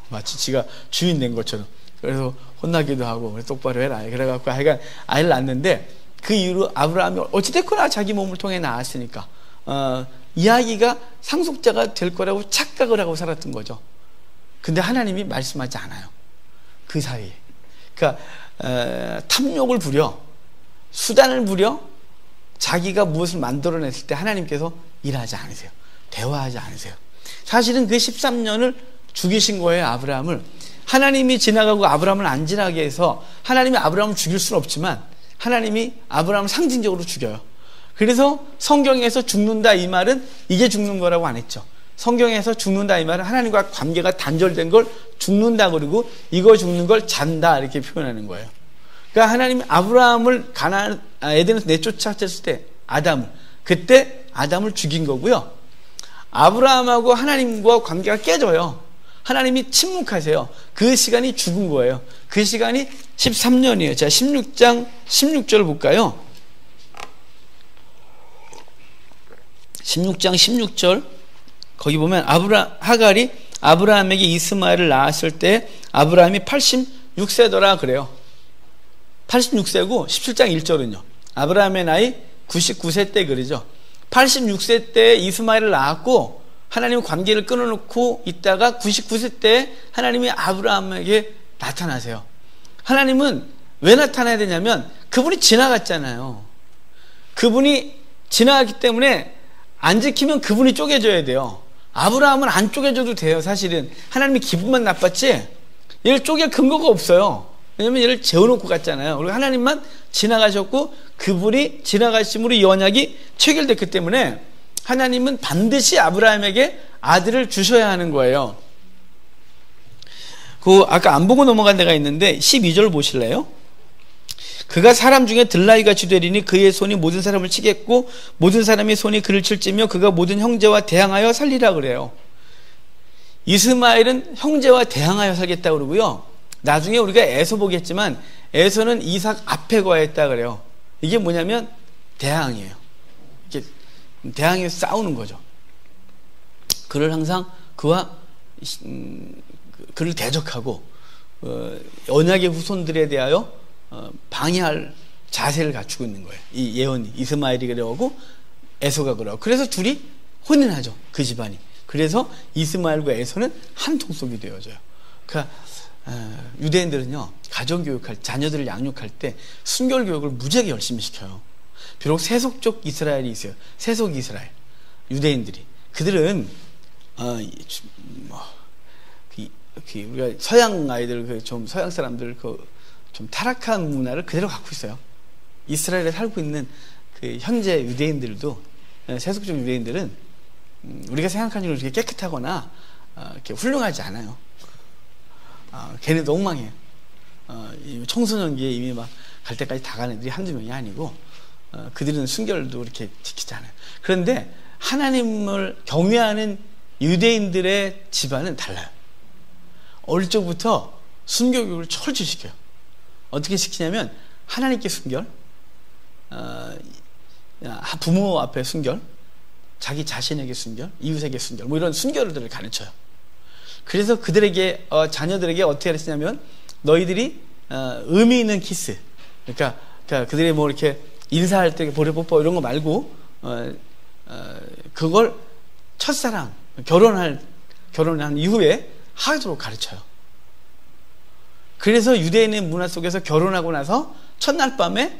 마치 지가 주인 된 것처럼. 그래서 혼나기도 하고 똑바로 해라. 그래갖고 하여간 아이를 낳는데 그 이후로 아브라함이 어찌됐거나 자기 몸을 통해 낳았으니까 이야기가 상속자가 될 거라고 착각을 하고 살았던 거죠. 근데 하나님이 말씀하지 않아요. 그 사이에. 그러니까 탐욕을 부려 수단을 부려 자기가 무엇을 만들어냈을 때 하나님께서 일하지 않으세요. 대화하지 않으세요. 사실은 그 13년을 죽이신 거예요. 아브라함을. 하나님이 지나가고 아브라함을 안 지나게 해서 하나님이 아브라함을 죽일 수는 없지만 하나님이 아브라함을 상징적으로 죽여요. 그래서 성경에서 죽는다 이 말은 이게 죽는 거라고 안 했죠. 성경에서 죽는다 이 말은 하나님과 관계가 단절된 걸 죽는다 그러고 이거 죽는 걸 잔다 이렇게 표현하는 거예요. 그러니까 하나님이 아브라함을 에덴에서 내쫓았을 때 아담을 그때 아담을 죽인 거고요. 아브라함하고 하나님과 관계가 깨져요. 하나님이 침묵하세요. 그 시간이 죽은 거예요. 그 시간이 13년이에요. 자, 16장 16절 볼까요? 16장 16절 거기 보면 하갈이 아브라함에게 이스마엘을 낳았을 때 아브라함이 86세더라 그래요. 86세고 17장 1절은요. 아브라함의 나이 99세 때 그러죠. 86세 때 이스마엘을 낳았고 하나님은 관계를 끊어놓고 있다가 99세 때 하나님이 아브라함에게 나타나세요. 하나님은 왜 나타나야 되냐면 그분이 지나갔잖아요. 그분이 지나갔기 때문에 안 지키면 그분이 쪼개져야 돼요. 아브라함은 안 쪼개져도 돼요. 사실은 하나님이 기분만 나빴지 얘를 쪼갤 근거가 없어요. 왜냐면 얘를 재워놓고 갔잖아요. 그리고 하나님만 지나가셨고 그분이 지나가심으로 이 언약이 체결됐기 때문에 하나님은 반드시 아브라함에게 아들을 주셔야 하는 거예요. 그 아까 안 보고 넘어간 데가 있는데 12절 보실래요? 그가 사람 중에 들나귀같이 되리니 그의 손이 모든 사람을 치겠고 모든 사람의 손이 그를 칠지며 그가 모든 형제와 대항하여 살리라 그래요. 이스마엘은 형제와 대항하여 살겠다 그러고요. 나중에 우리가 에서 보겠지만 에서는 이삭 앞에 거했다 그래요. 이게 뭐냐면 대항이에요. 이렇게 대항해서 싸우는 거죠. 그를 항상 그를 대적하고 언약의 후손들에 대하여 방해할 자세를 갖추고 있는 거예요. 이 예언이 이스마엘이 그러고 에서가 그러고 그래서 둘이 혼인하죠. 그 집안이. 그래서 이스마엘과 에서는 한 통속이 되어져요. 그러니까 유대인들은요 가정교육할 자녀들을 양육할 때 순결교육을 무지하게 열심히 시켜요. 비록 세속적 이스라엘이 있어요. 세속 이스라엘 유대인들이 그들은 우리가 서양 아이들 좀 서양 사람들 좀 타락한 문화를 그대로 갖고 있어요. 이스라엘에 살고 있는 그 현재 유대인들도 세속적 유대인들은 우리가 생각하는 걸 이렇게 깨끗하거나 이렇게 훌륭하지 않아요. 걔네도 엉망해요. 청소년기에 이미 막 갈 때까지 다 간 애들이 한두 명이 아니고 그들은 순결도 이렇게 지키지 않아요. 그런데 하나님을 경외하는 유대인들의 집안은 달라요. 어릴 적부터 순결교육을 철저히 시켜요. 어떻게 시키냐면 하나님께 순결, 부모 앞에 순결, 자기 자신에게 순결, 이웃에게 순결, 뭐 이런 순결들을 가르쳐요. 그래서 그들에게 자녀들에게 어떻게 가르치냐면 너희들이 의미 있는 키스. 그러니까 그들이 뭐 이렇게 인사할 때 볼에 뽀뽀 이런 거 말고, 그걸 첫사랑, 결혼한 이후에 하도록 가르쳐요. 그래서 유대인의 문화 속에서 결혼하고 나서 첫날 밤에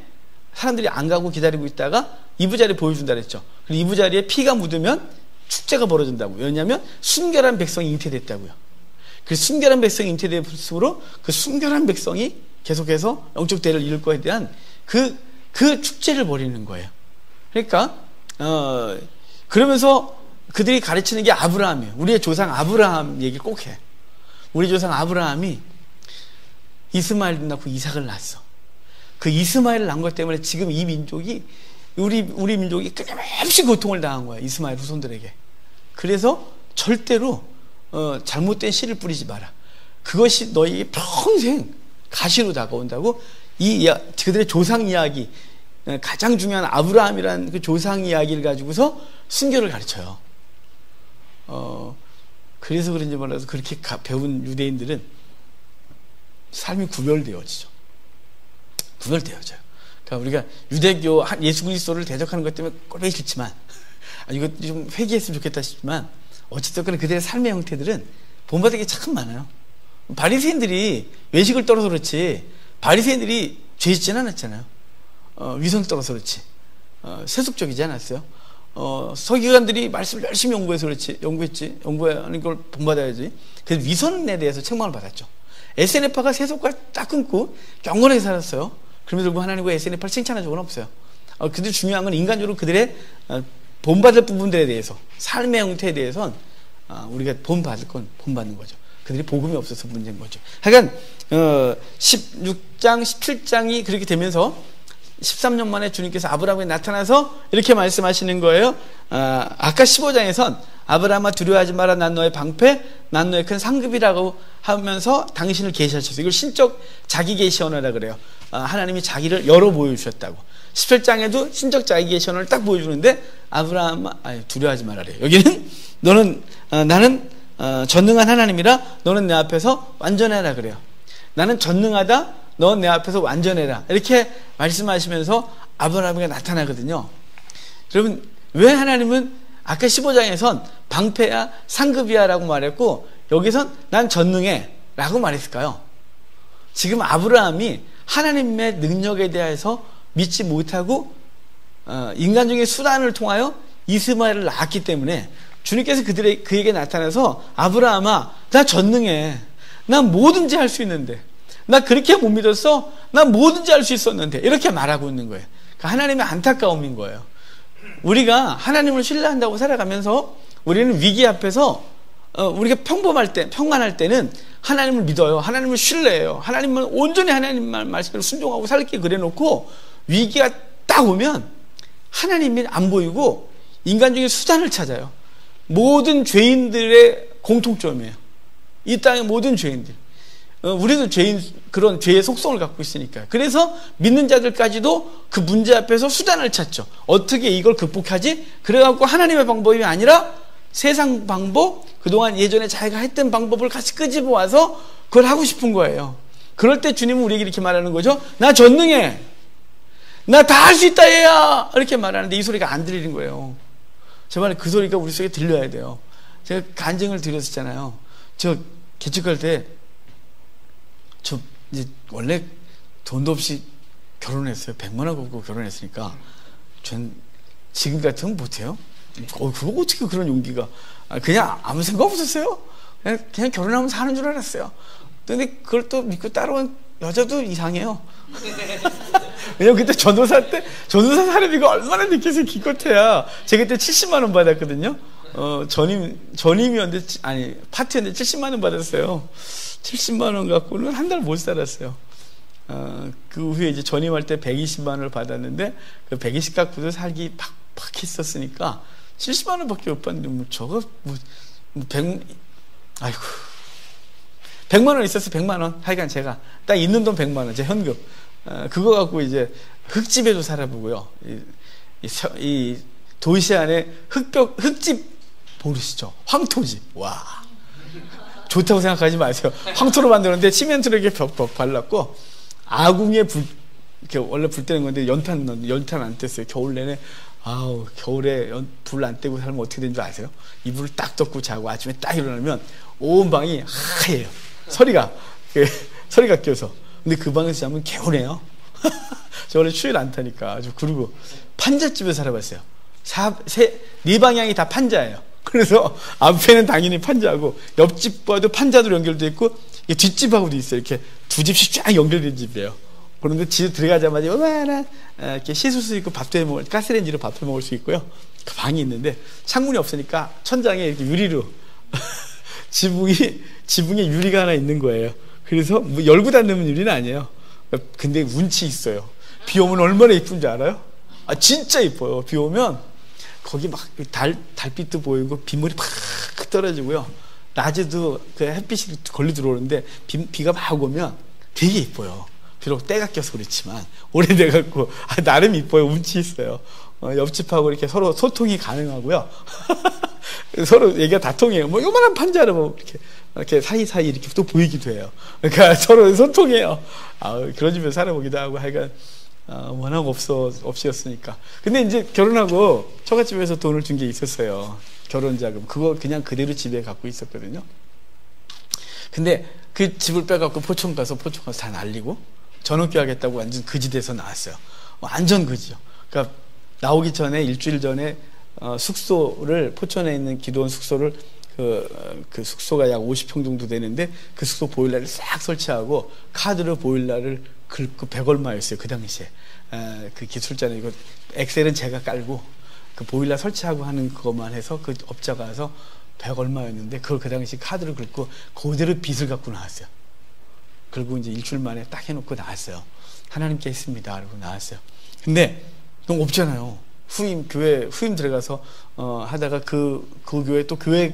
사람들이 안 가고 기다리고 있다가 이부자리 보여준다 그랬죠. 그리고 이부자리에 피가 묻으면 축제가 벌어진다고. 왜냐하면 순결한 백성이 잉태됐다고요. 그 순결한 백성이 잉태됨으로 그 순결한 백성이 계속해서 영적 대를 이룰 거에 대한 그 축제를 벌이는 거예요. 그러니까 그러면서 그들이 가르치는 게 아브라함이에요. 우리의 조상 아브라함 얘기를 꼭 해. 우리 조상 아브라함이 이스마엘을 낳고 이삭을 낳았어. 그 이스마엘을 낳은 것 때문에 지금 이 민족이 우리 민족이 끊임없이 고통을 당한 거야. 이스마엘 후손들에게. 그래서 절대로 잘못된 씨를 뿌리지 마라. 그것이 너희에게 평생 가시로 다가온다고. 그들의 조상 이야기, 가장 중요한 아브라함이라는 그 조상 이야기를 가지고서 순결을 가르쳐요. 그래서 그런지 몰라서 그렇게 배운 유대인들은 삶이 구별되어지죠. 구별되어져요. 그러니까 우리가 유대교 예수 그리스도를 대적하는 것 때문에 꼴보기 싫지만, 이거 좀 회개했으면 좋겠다 싶지만, 어쨌든 그들의 삶의 형태들은 본받을 게 참 많아요. 바리새인들이 외식을 떨어서 그렇지, 바리새인들이 죄 짓지는 않았잖아요. 위선 떨어서 그렇지, 세속적이지 않았어요. 서기관들이 말씀을 열심히 연구하는 걸 본받아야지. 그래서 위선에 대해서 책망을 받았죠. 에스네파가 세속과 딱 끊고 경건하게 살았어요. 그러면서 하나님과 에스네파를 칭찬한 적은 없어요. 그들 중요한 건 인간적으로 그들의 본받을 부분들에 대해서, 삶의 형태에 대해서는 우리가 본받을 건 본받는 거죠. 그들이 복음이 없어서 문제인 거죠. 하여간 16장 17장이 그렇게 되면서 13년 만에 주님께서 아브라함에게 나타나서 이렇게 말씀하시는 거예요. 아까 15장에선 아브라함아 두려워하지 마라, 난 너의 방패, 난 너의 큰 상급이라고 하면서 당신을 계시하셨어요. 이걸 신적 자기 계시 언어라 그래요. 하나님이 자기를 열어 보여주셨다고. 17장에도 신적 자기 계시 언어를 딱 보여주는데, 아브라함아 두려워하지 말아래요. 여기는 나는 전능한 하나님이라 너는 내 앞에서 완전해라 그래요. 나는 전능하다, 넌 내 앞에서 완전해라, 이렇게 말씀하시면서 아브라함에게 나타나거든요. 여러분, 왜 하나님은 아까 15장에선 방패야 상급이야 라고 말했고 여기선 난 전능해 라고 말했을까요? 지금 아브라함이 하나님의 능력에 대해서 믿지 못하고 인간적인 수단을 통하여 이스마엘을 낳았기 때문에 주님께서 그에게 나타나서 아브라함아, 나 전능해, 난 뭐든지 할 수 있는데, 나 그렇게 못 믿었어? 난 뭐든지 할 수 있었는데, 이렇게 말하고 있는 거예요. 그러니까 하나님의 안타까움인 거예요. 우리가 하나님을 신뢰한다고 살아가면서 우리는 위기 앞에서 우리가 평안할 때는 하나님을 믿어요. 하나님을 신뢰해요. 하나님은 온전히 하나님 말씀을 순종하고 살게 그래놓고 위기가 딱 오면 하나님이 안 보이고 인간적인 수단을 찾아요. 모든 죄인들의 공통점이에요. 이 땅의 모든 죄인들. 우리도 그런 죄의 속성을 갖고 있으니까요. 그래서 믿는 자들까지도 그 문제 앞에서 수단을 찾죠. 어떻게 이걸 극복하지? 그래갖고 하나님의 방법이 아니라 세상 방법, 그동안 예전에 자기가 했던 방법을 같이 끄집어 와서 그걸 하고 싶은 거예요. 그럴 때 주님은 우리에게 이렇게 말하는 거죠. 나 전능해. 나 다 할 수 있다 얘야. 이렇게 말하는데 이 소리가 안 들리는 거예요. 제발 그 소리가 우리 속에 들려야 돼요. 제가 간증을 드렸었잖아요. 저 개척할 때 저 이제 원래 돈도 없이 결혼했어요. 100만 원 걷고 결혼했으니까 전 지금 같으면 못해요. 그거 어떻게 그런 용기가. 그냥 아무 생각 없었어요. 그냥 결혼하면 사는 줄 알았어요. 근데 그걸 또 믿고 따라온 여자도 이상해요. 왜냐면 그때 전도사 사례비가 얼마나 느껴서 기껏해야 제가 그때 70만 원 받았거든요. 전임이었는데, 파티였는데 70만 원 받았어요. 70만 원 갖고는 한 달 못 살았어요. 그 후에 이제 전임할 때 120만 원을 받았는데, 그 120 갖고도 살기 팍팍 했었으니까 70만 원밖에 못 받는데, 아이고. 100만 원 있었어요. 100만 원. 하여간 제가 딱 있는 돈 100만 원, 제 현금. 그거 갖고 이제 흙집에도 살아보고요. 이 도시 안에 흙집 모르시죠? 황토집. 와. 좋다고 생각하지 마세요. 황토로 만드는데 시멘트로 이렇게 벽 발랐고, 아궁이에 이렇게 원래 불 때는 건데 연탄 안 뗐어요. 겨울 내내. 아우, 겨울에 불 안 떼고 살면 어떻게 되는 줄 아세요? 이불을 딱 덮고 자고 아침에 딱 일어나면 온 방이 하얘요. 소리가 껴서. 근데 그 방에서 자면 개운해요. 저 원래 추위를 안 타니까 아주. 그리고 판잣집에 살아봤어요. 네 방향이 다 판자예요. 그래서 앞에는 당연히 판자고 옆집과도 판자도 연결되어 있고 뒷집하고도 있어요. 이렇게 두 집씩 쫙 연결된 집이에요. 그런데 집에 들어가자마자 요만한 이렇게 씻을 수 있고 밥도 해 먹을, 가스레인지로 밥도 먹을 수 있고요. 그 방이 있는데 창문이 없으니까 천장에 이렇게 유리로 지붕에 유리가 하나 있는 거예요. 그래서 뭐 열고 닫는 유리는 아니에요. 근데 운치 있어요. 비 오면 얼마나 이쁜지 알아요? 아, 진짜 이뻐요. 비 오면 거기 막 달빛도 보이고 빗물이 팍 떨어지고요. 낮에도 그 햇빛이 걸리 들어오는데 비가 막 오면 되게 이뻐요. 비록 때가 껴서 그렇지만 오래돼갖고 나름 이뻐요. 운치 있어요. 옆집하고 이렇게 서로 소통이 가능하고요. 서로 얘기가 다 통해요. 뭐 요만한 판자로 뭐 이렇게 사이사이 이렇게 또 보이기도 해요. 그러니까 서로 소통해요. 그런 집에 살아보기도 하고 하여간 워낙 없이였으니까. 근데 이제 결혼하고 처갓집에서 돈을 준 게 있었어요. 결혼자금. 그거 그냥 그대로 집에 갖고 있었거든요. 근데 그 집을 빼갖고 포천 가서 다 날리고 전업기 하겠다고 완전 거지돼서 나왔어요. 완전 거지요. 그러니까 나오기 전에 일주일 전에 숙소를 포천에 있는 기도원 숙소를 그 숙소가 약 50평 정도 되는데 그 숙소 보일러를 싹 설치하고 카드로 보일러를 긁고 100 얼마였어요. 그 당시에. 그 기술자는 이거 엑셀은 제가 깔고 그 보일러 설치하고 하는 그것만 해서 그 업자가 와서 100 얼마였는데 그걸 그 당시 카드를 긁고 그대로 빚을 갖고 나왔어요. 그리고 이제 일주일 만에 딱 해놓고 나왔어요. 하나님께 했습니다. 그러고 나왔어요. 근데 너무 없잖아요. 교회 후임 들어가서 하다가 그 교회 또 교회에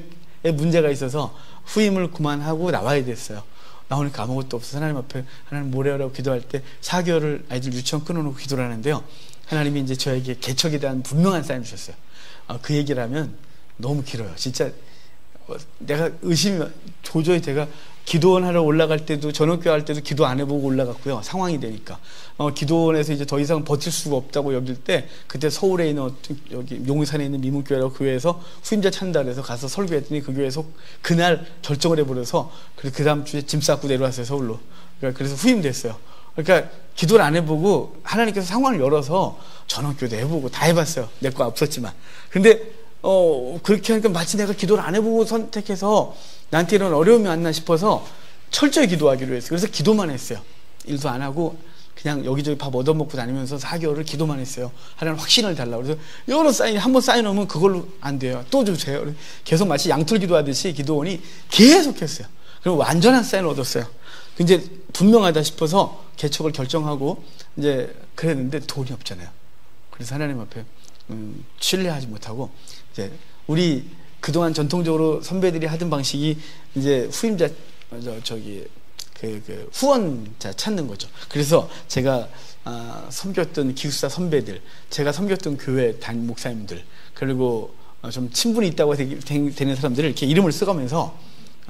문제가 있어서 후임을 그만하고 나와야 됐어요. 나오니까 아무것도 없어서 하나님 앞에 하나님 뭐래라고 기도할 때 4개월을 아이들 유치원 끊어놓고 기도를 하는데요. 하나님이 이제 저에게 개척에 대한 분명한 사인 주셨어요. 그 얘기를 하면 너무 길어요. 진짜 내가 도저히 제가 기도원 하러 올라갈 때도 전업교회 할 때도 기도 안 해보고 올라갔고요. 상황이 되니까 기도원에서 이제 더 이상 버틸 수가 없다고 여길 때 그때 서울에 있는 여기 용산에 있는 미문교회라고 교회에서 후임자 찬다 그래서 가서 설교했더니 그 교회에서 그날 결정을 해버려서 그 다음 주에 짐 싸고 내려왔어요. 서울로. 그래서 후임됐어요. 그러니까 기도를 안 해보고 하나님께서 상황을 열어서 전업교회도 해보고 다 해봤어요. 내 거 없었지만. 근데 그렇게 하니까 마치 내가 기도를 안 해보고 선택해서 나한테 이런 어려움이 왔나 싶어서 철저히 기도하기로 했어요. 그래서 기도만 했어요. 일도 안 하고 그냥 여기저기 밥 얻어먹고 다니면서 4개월을 기도만 했어요. 하나님 확신을 달라고. 그래서 여러 사인, 한번 쌓여놓으면 그걸로 안 돼요. 또 주세요. 계속 마치 양털 기도하듯이 기도원이 계속 했어요. 그리고 완전한 사인을 얻었어요. 이제 분명하다 싶어서 개척을 결정하고 이제 그랬는데 돈이 없잖아요. 그래서 하나님 앞에 신뢰하지 못하고 이제 우리 그동안 전통적으로 선배들이 하던 방식이 이제 후임자 후원자 찾는 거죠. 그래서 제가 섬겼던 기숙사 선배들, 제가 섬겼던 교회 담임 목사님들, 그리고 좀 친분이 있다고 되는 사람들을 이렇게 이름을 써가면서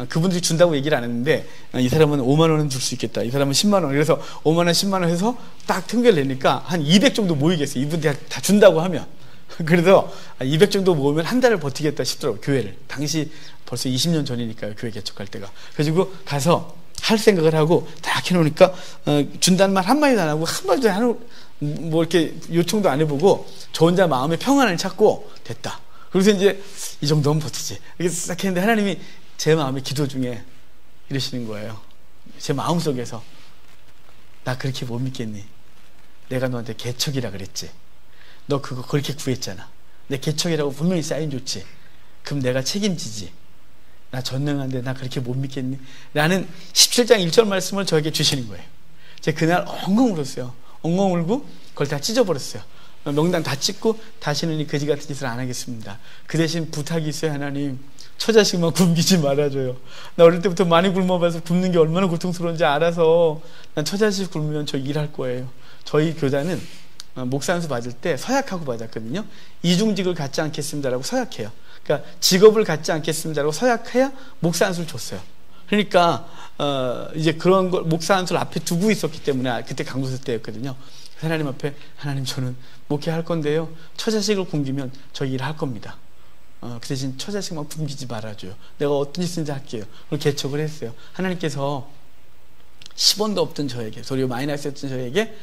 그분들이 준다고 얘기를 안 했는데 이 사람은 5만 원은 줄 수 있겠다. 이 사람은 10만 원. 그래서 5만 원, 10만 원 해서 딱 통계를 내니까 한 200 정도 모이겠어요. 이분들이 다 준다고 하면. 그래서 200 정도 모으면 한 달을 버티겠다 싶더라고요. 교회를. 당시 벌써 20년 전이니까요. 교회 개척할 때가. 그래가지고 가서 할 생각을 하고 딱 해놓으니까 준다는 말 한마디도 안 하고 한마디도 안 하고 뭐 이렇게 요청도 안 해보고 저 혼자 마음의 평안을 찾고 됐다. 그래서 이제 이 정도면 버티지. 이렇게 싹 했는데 하나님이 제 마음의 기도 중에 이러시는 거예요. 제 마음속에서 나 그렇게 못 믿겠니? 내가 너한테 개척이라 그랬지. 너 그거 그렇게 구했잖아. 내 개척이라고 분명히 사인 줬지. 그럼 내가 책임지지. 나 전능한데 나 그렇게 못 믿겠니? 라는 17장 1절 말씀을 저에게 주시는 거예요. 제가 그날 엉엉 울었어요. 엉엉 울고 그걸 다 찢어버렸어요. 명단 다 찍고 다시는 이 거지 같은 짓을 안 하겠습니다. 그 대신 부탁이 있어요. 하나님, 처자식만 굶기지 말아줘요. 나 어릴 때부터 많이 굶어봐서 굶는 게 얼마나 고통스러운지 알아서 난 처자식 굶으면 저 일할 거예요. 저희 교단은 목사 안수 받을 때 서약하고 받았거든요. 이중직을 갖지 않겠습니다라고 서약해요. 그러니까 직업을 갖지 않겠습니다라고 서약해야 목사 안수를 줬어요. 그러니까 이제 그런 걸 목사 안수를 앞에 두고 있었기 때문에 그때 강도사 때였거든요. 하나님 앞에 하나님 저는 목회할 건데요. 처자식을 굶기면 저 일을 할 겁니다. 그 대신 처자식만 굶기지 말아줘요. 내가 어떤 짓인지 할게요. 그걸 개척을 했어요. 하나님께서 10원도 없던 저에게 도리어 마이너스였던 저에게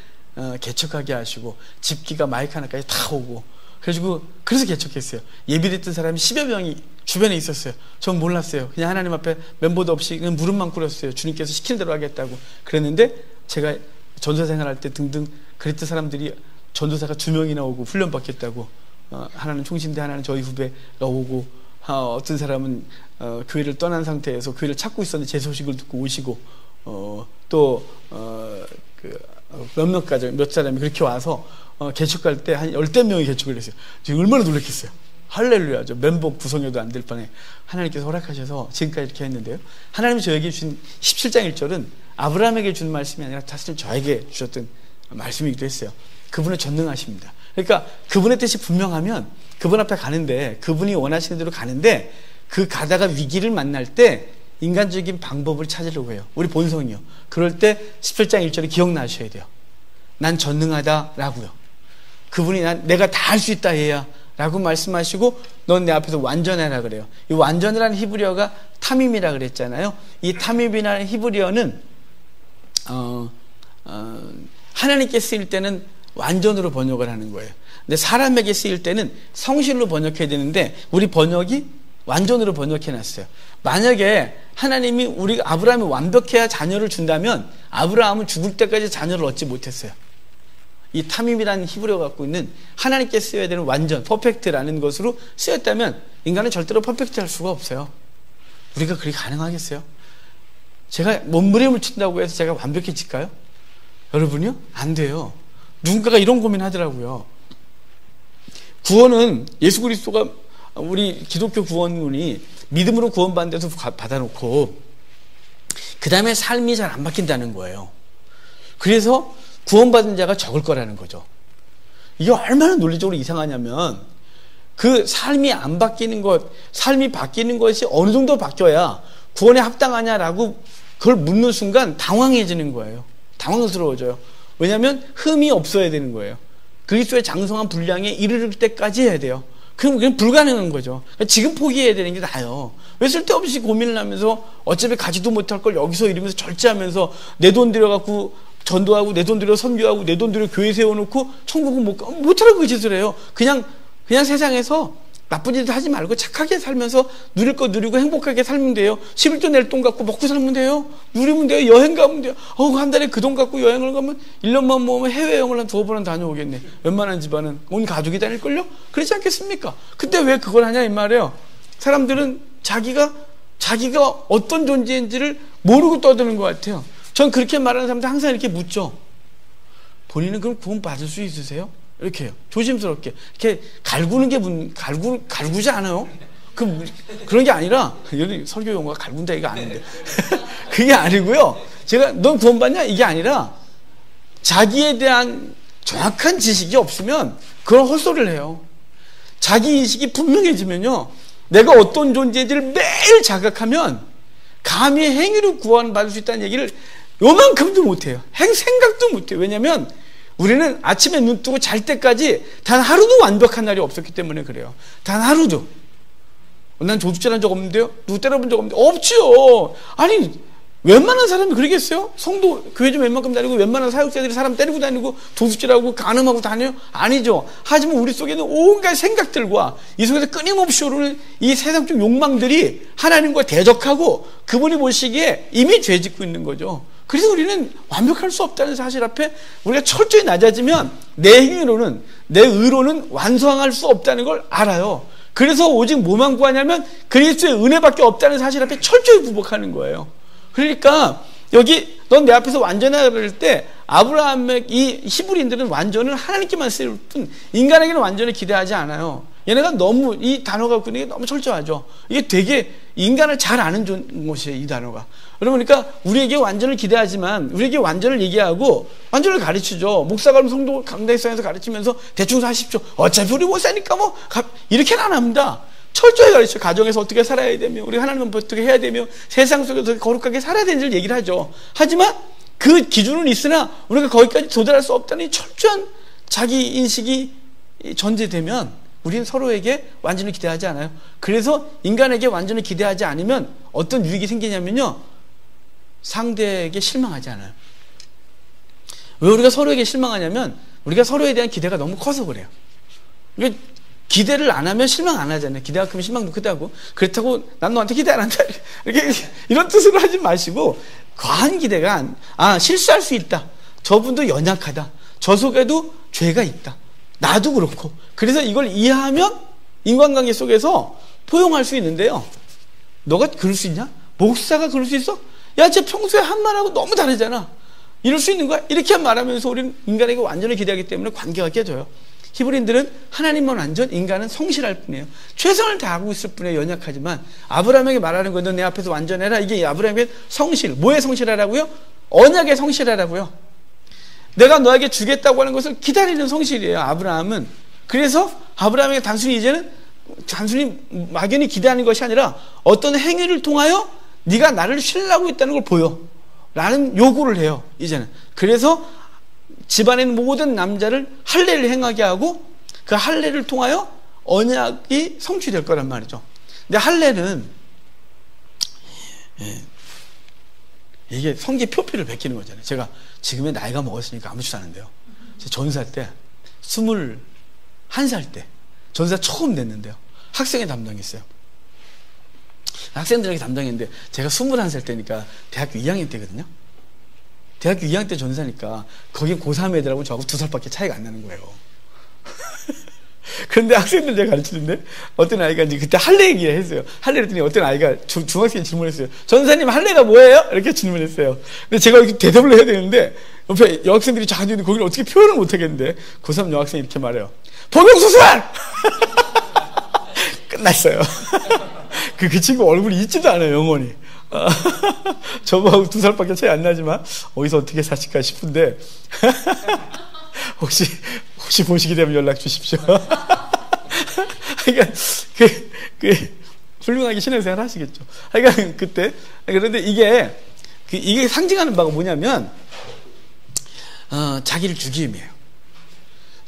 개척하게 하시고 집기가 마이크 하나까지 다 오고 그래서 개척했어요. 예비됐던 사람이 10여 명이 주변에 있었어요. 전 몰랐어요. 그냥 하나님 앞에 멤버도 없이 그냥 무릎만 꿇었어요. 주님께서 시키는 대로 하겠다고 그랬는데 제가 전도사 생활할 때 등등 그랬던 사람들이 전도사가 2명이나 오고 훈련 받겠다고 하나는 총신대 하나는 저희 후배가 오고 어떤 사람은 교회를 떠난 상태에서 교회를 찾고 있었는데 제 소식을 듣고 오시고 또 몇 사람이 그렇게 와서 개척할 때 한 10대 명이 개척을 했어요. 지금 얼마나 놀랐겠어요. 할렐루야죠. 멤버 구성해도 안 될 판에 하나님께서 허락하셔서 지금까지 이렇게 했는데요. 하나님이 저에게 주신 17장 1절은 아브라함에게 준 말씀이 아니라 사실 저에게 주셨던 말씀이기도 했어요. 그분은 전능하십니다. 그러니까 그분의 뜻이 분명하면 그분 앞에 가는데 그분이 원하시는 대로 가는데 그 가다가 위기를 만날 때 인간적인 방법을 찾으려고 해요. 우리 본성이요. 그럴 때 17장 1절이 기억나셔야 돼요. 난 전능하다라고요. 그분이 내가 다 할 수 있다 얘야 라고 말씀하시고 넌 내 앞에서 완전해라 그래요. 이 완전이라는 히브리어가 타밈이라 그랬잖아요. 이 타밈이라는 히브리어는 하나님께 쓰일 때는 완전으로 번역을 하는 거예요. 근데 사람에게 쓰일 때는 성실로 번역해야 되는데 우리 번역이 완전으로 번역해놨어요. 만약에 하나님이 우리 아브라함이 완벽해야 자녀를 준다면 아브라함은 죽을 때까지 자녀를 얻지 못했어요. 이 타밈이라는 히브리어가 갖고 있는 하나님께 쓰여야 되는 완전, 퍼펙트라는 것으로 쓰였다면 인간은 절대로 퍼펙트할 수가 없어요. 우리가 그렇게 가능하겠어요? 제가 몸부림을 친다고 해서 제가 완벽해질까요? 여러분요? 안 돼요. 누군가가 이런 고민하더라고요. 구원은 예수 그리스도가 우리 기독교 구원군이 믿음으로 구원받는 데서 받아놓고 그 다음에 삶이 잘 안 바뀐다는 거예요. 그래서 구원받은 자가 적을 거라는 거죠. 이게 얼마나 논리적으로 이상하냐면 그 삶이 안 바뀌는 것, 삶이 바뀌는 것이 어느 정도 바뀌어야 구원에 합당하냐라고 그걸 묻는 순간 당황해지는 거예요. 당황스러워져요. 왜냐하면 흠이 없어야 되는 거예요. 그리스도의 장성한 분량에 이르를 때까지 해야 돼요. 그럼 불가능한 거죠. 지금 포기해야 되는 게 나아요. 왜 쓸데없이 고민을 하면서 어차피 가지도 못할 걸 여기서 이러면서 절제하면서 내 돈 들여갖고 전도하고 내 돈 들여 선교하고 내 돈 들여 교회 세워놓고 천국은 못하라고 그 짓을 해요. 그냥 세상에서 나쁜 짓을 하지 말고 착하게 살면서 누릴 거 누리고 행복하게 살면 돼요. 11조 낼 돈 갖고 먹고 살면 돼요. 누리면 돼요. 여행 가면 돼요. 한 달에 그 돈 갖고 여행을 가면 1년만 모으면 해외여행을 한 2번은 다녀오겠네. 웬만한 집안은 온 가족이 다닐걸요? 그렇지 않겠습니까? 근데 왜 그걸 하냐 이 말이에요. 사람들은 자기가 어떤 존재인지를 모르고 떠드는 것 같아요. 전 그렇게 말하는 사람들 항상 이렇게 묻죠. 본인은 그럼 구원 받을 수 있으세요? 이렇게 해요. 조심스럽게. 이렇게 갈구는 게 갈구지 않아요? 그런 게 아니라, 설교 용어가 갈군다 이거 아닌데. 그게 아니고요. 제가, 넌 구원 받냐? 이게 아니라, 자기에 대한 정확한 지식이 없으면, 그런 헛소리를 해요. 자기 인식이 분명해지면요. 내가 어떤 존재인지를 매일 자각하면, 감히 행위로 구원받을 수 있다는 얘기를 요만큼도 못해요. 생각도 못해요. 왜냐면, 우리는 아침에 눈 뜨고 잘 때까지 단 하루도 완벽한 날이 없었기 때문에 그래요. 단 하루도. 난 도둑질한 적 없는데요? 누구 때려본 적 없는데? 없지요. 아니, 웬만한 사람이 그러겠어요? 성도, 교회 좀 웬만큼 다니고, 웬만한 사역자들이 사람 때리고 다니고, 도둑질하고, 간음하고 다녀요? 아니죠. 하지만 우리 속에는 온갖 생각들과 이 속에서 끊임없이 오르는 이 세상적 욕망들이 하나님과 대적하고 그분이 보시기에 이미 죄 짓고 있는 거죠. 그래서 우리는 완벽할 수 없다는 사실 앞에 우리가 철저히 낮아지면 내 행위로는, 내 의로는 완성할 수 없다는 걸 알아요. 그래서 오직 뭐만 구하냐면 그리스도의 은혜밖에 없다는 사실 앞에 철저히 굴복하는 거예요. 그러니까 여기 넌 내 앞에서 완전하다 그럴 때 아브라함의 이 히브리인들은 완전을 하나님께만 쓸 뿐 인간에게는 완전을 기대하지 않아요. 얘네가 너무 이 단어가 갖고 있는 게 너무 철저하죠. 이게 되게 인간을 잘 아는 것이에요, 이 단어가. 그러니까 우리에게 완전을 기대하지만 우리에게 완전을 얘기하고 완전을 가르치죠. 목사가 그럼 성도 강대상에서 가르치면서 대충 사십시오. 어차피 우리 못 사니까 뭐 이렇게는 안 합니다. 철저히 가르쳐. 가정에서 어떻게 살아야 되며, 우리 하나님은 어떻게 해야 되며, 세상 속에서 거룩하게 살아야 되는지를 얘기를 하죠. 하지만 그 기준은 있으나 우리가 거기까지 도달할 수 없다는 철저한 자기 인식이 전제되면 우리는 서로에게 완전히 기대하지 않아요. 그래서 인간에게 완전히 기대하지 않으면 어떤 유익이 생기냐면요, 상대에게 실망하지 않아요. 왜 우리가 서로에게 실망하냐면 우리가 서로에 대한 기대가 너무 커서 그래요. 기대를 안 하면 실망 안 하잖아요. 기대가 크면 실망도 크다고. 그렇다고 난 너한테 기대 안 한다, 이렇게 이런 뜻으로 하지 마시고, 과한 기대가 실수할 수 있다, 저분도 연약하다, 저 속에도 죄가 있다, 나도 그렇고, 그래서 이걸 이해하면 인간관계 속에서 포용할 수 있는데요. 너가 그럴 수 있냐? 목사가 그럴 수 있어? 야, 쟤 평소에 한 말하고 너무 다르잖아. 이럴 수 있는 거야? 이렇게 말하면서 우리는 인간에게 완전히 기대하기 때문에 관계가 깨져요. 히브리인들은 하나님만 완전, 인간은 성실할 뿐이에요. 최선을 다하고 있을 뿐이에요. 연약하지만. 아브라함에게 말하는 거예요. 너 내 앞에서 완전해라. 이게 아브라함에게 성실. 뭐에 성실하라고요? 언약에 성실하라고요. 내가 너에게 주겠다고 하는 것을 기다리는 성실이에요, 아브라함은. 그래서 아브라함에게 단순히 막연히 기대하는 것이 아니라 어떤 행위를 통하여 네가 나를 신뢰하고 있다는 걸 보여 라는 요구를 해요, 이제는. 그래서 집안에 있는 모든 남자를 할례를 행하게 하고 그 할례를 통하여 언약이 성취될 거란 말이죠. 근데 할례는 이게 성기 표피를 베끼는 거잖아요. 제가 지금의 나이가 먹었으니까 아무렇지도 않은데요, 전사 때 21살 때 전사 처음 냈는데요, 학생회 담당했어요. 학생들에게 담당했는데 제가 21살 때니까 대학교 2학년 때거든요. 대학교 2학년 때 전사니까 거기 고3 애들하고 저하고 2살밖에 차이가 안 나는 거예요. 그런데 학생들 제가 가르치는데 어떤 아이가 이제 그때 할례 얘기를 했어요. 할례를 했더니 어떤 아이가 중학생이 질문했어요. 전사님, 할례가 뭐예요? 이렇게 질문했어요. 근데 제가 이렇게 대답을 해야 되는데 옆에 여학생들이 쫙 있는데 거기를 어떻게 표현을 못 하겠는데 고3 여학생이 이렇게 말해요. 복용수술! 끝났어요. 그 친구 얼굴이 잊지도 않아요, 영원히. 저하고 2살밖에 차이 안 나지만 어디서 어떻게 사실까 싶은데 혹시 보시게 되면 연락 주십시오. 그러니까 훌륭하게 신앙생활 하시겠죠. 그러니까 그때, 그런데 이게 상징하는 바가 뭐냐면 자기를 죽임이에요.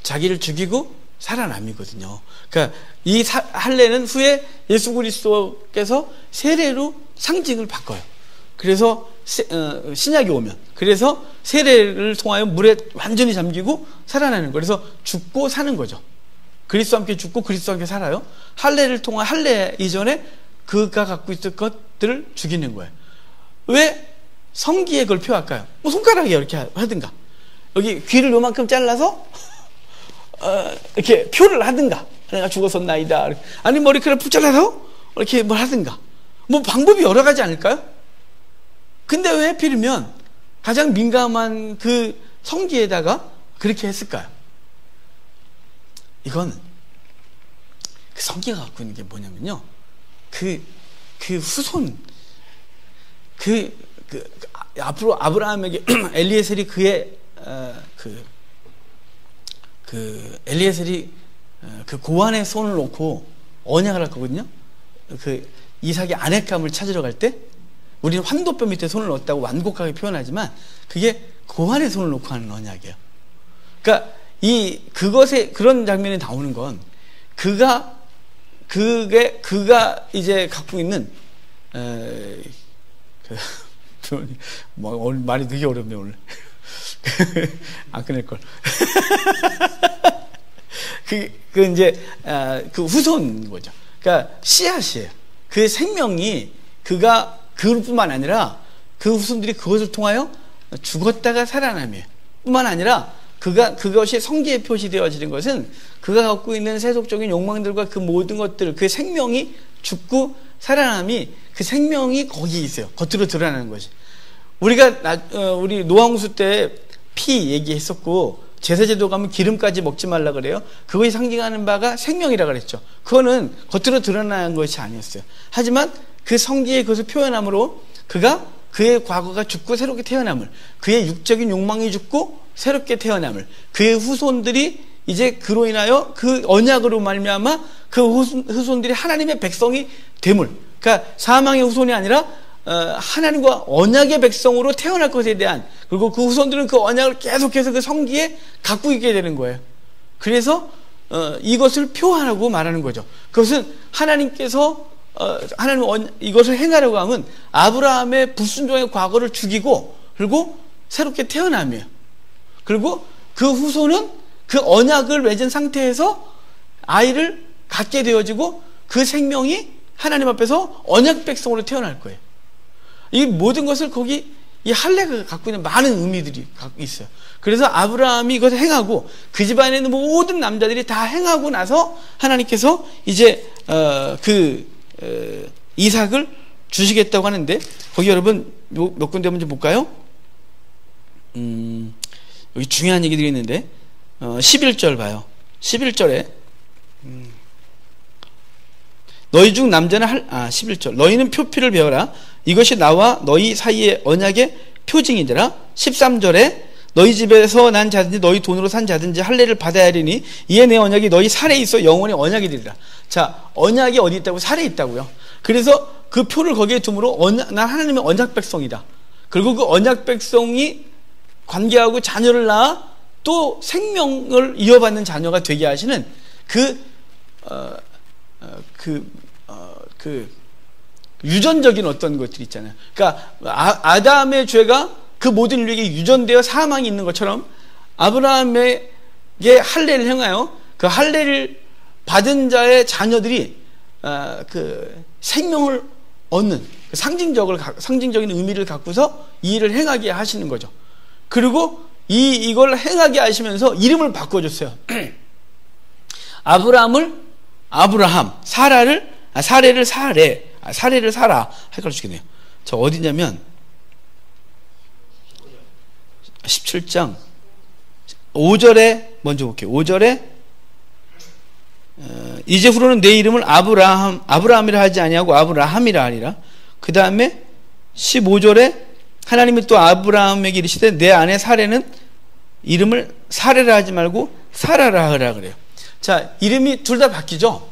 자기를 죽이고 살아남이거든요. 그러니까 이 할례는 후에 예수 그리스도께서 세례로 상징을 바꿔요. 그래서 신약이 오면, 그래서 세례를 통하여 물에 완전히 잠기고 살아나는 거예요. 그래서 죽고 사는 거죠. 그리스도와 함께 죽고 그리스도와 함께 살아요. 할례를 통한, 할례 이전에 그가 갖고 있을 것들을 죽이는 거예요. 왜 성기에 그걸 표할까요? 뭐 손가락에 이렇게 하든가, 여기 귀를 요만큼 잘라서 이렇게 표를 하든가, 내가 죽었었나이다, 아니 머리카락을 푹 잘라서 이렇게 뭘 하든가, 뭐 방법이 여러 가지 아닐까요? 근데 왜 하필이면 가장 민감한 그 성기에다가 그렇게 했을까요? 이건 그 성기가 갖고 있는 게 뭐냐면요, 그 후손, 앞으로 아브라함에게 엘리에셀이 엘리에셀이 그 고환의 손을 놓고 언약을 할 거거든요. 그 이삭의 아내감을 찾으러 갈 때 우리는 환도뼈 밑에 손을 넣었다고 완곡하게 표현하지만 그게 고환의 손을 놓고 하는 언약이에요. 그러니까 그것에 그런 장면이 나오는 건 그가 이제 갖고 있는 오늘 말이 되게 어렵네 오늘. 안 끊을 걸. 그 후손인 거죠. 그러니까 씨앗이에요. 그 생명이 그뿐만 아니라 그 후손들이 그것을 통하여 죽었다가 살아남이에요. 뿐만 아니라 그것이 성기에 표시되어지는 것은 그가 갖고 있는 세속적인 욕망들과 그 모든 것들, 그 생명이 죽고 살아남이, 그 생명이 거기에 있어요. 겉으로 드러나는 것이. 우리 노항수 때 피 얘기했었고, 제사제도 가면 기름까지 먹지 말라 그래요. 그것이 상징하는 바가 생명이라 그랬죠. 그거는 겉으로 드러나는 것이 아니었어요. 하지만 그 성기의 그것을 표현함으로 그의 과거가 죽고 새롭게 태어남을, 그의 육적인 욕망이 죽고 새롭게 태어남을, 그의 후손들이 이제 그로 인하여 그 언약으로 말미암아 그 후손들이 하나님의 백성이 됨을, 그러니까 사망의 후손이 아니라 하나님과 언약의 백성으로 태어날 것에 대한, 그리고 그 후손들은 그 언약을 계속해서 그 성기에 갖고 있게 되는 거예요. 그래서 이것을 표하라고 말하는 거죠. 그것은 하나님께서 하나님 이것을 행하려고 하면 아브라함의 불순종의 과거를 죽이고, 그리고 새롭게 태어남이에요. 그리고 그 후손은 그 언약을 맺은 상태에서 아이를 갖게 되어지고 그 생명이 하나님 앞에서 언약 백성으로 태어날 거예요. 이 모든 것을 거기 이 할례가 갖고 있는 많은 의미들이 갖고 있어요. 그래서 아브라함이 이것을 행하고 그 집안에 있는 모든 남자들이 다 행하고 나서 하나님께서 이제 이삭을 주시겠다고 하는데, 거기 여러분 몇 군데 한번 좀 볼까요? 여기 중요한 얘기들이 있는데 11절 봐요. 11절에 너희 중 남자는 11절 너희는 표피를 베어라. 이것이 나와 너희 사이의 언약의 표징이더라. 13절에 너희 집에서 난 자든지 너희 돈으로 산 자든지 할례를 받아야 하리니 이에 내 언약이 너희 살에 있어 영원히 언약이 되리라. 자, 언약이 어디 있다고? 살에 있다고요. 그래서 그 표를 거기에 둠으로 난 하나님의 언약 백성이다. 그리고 그 언약 백성이 관계하고 자녀를 낳아 또 생명을 이어받는 자녀가 되게 하시는 유전적인 어떤 것들이 있잖아요. 그러니까 아담의 죄가 그 모든 인류에게 유전되어 사망이 있는 것처럼 아브라함에게 할례를 행하여 그 할례를 받은 자의 자녀들이 그 생명을 얻는 상징적인 의미를 갖고서 이 일을 행하게 하시는 거죠. 그리고 이걸 행하게 하시면서 이름을 바꿔줬어요. 아브라함, 사례를 사라. 헷갈려주겠네요. 저 어디냐면 17장 5절에 먼저 볼게요. 5절에 이제 후로는 내 이름을 아브라함이라 하지 아니하고 아브라함이라 하리라. 그 다음에 15절에 하나님이 또 아브라함에게 이르시되 내 아내 사례는 이름을 사례라 하지 말고 사라라 하라 그래요. 자, 이름이 둘 다 바뀌죠?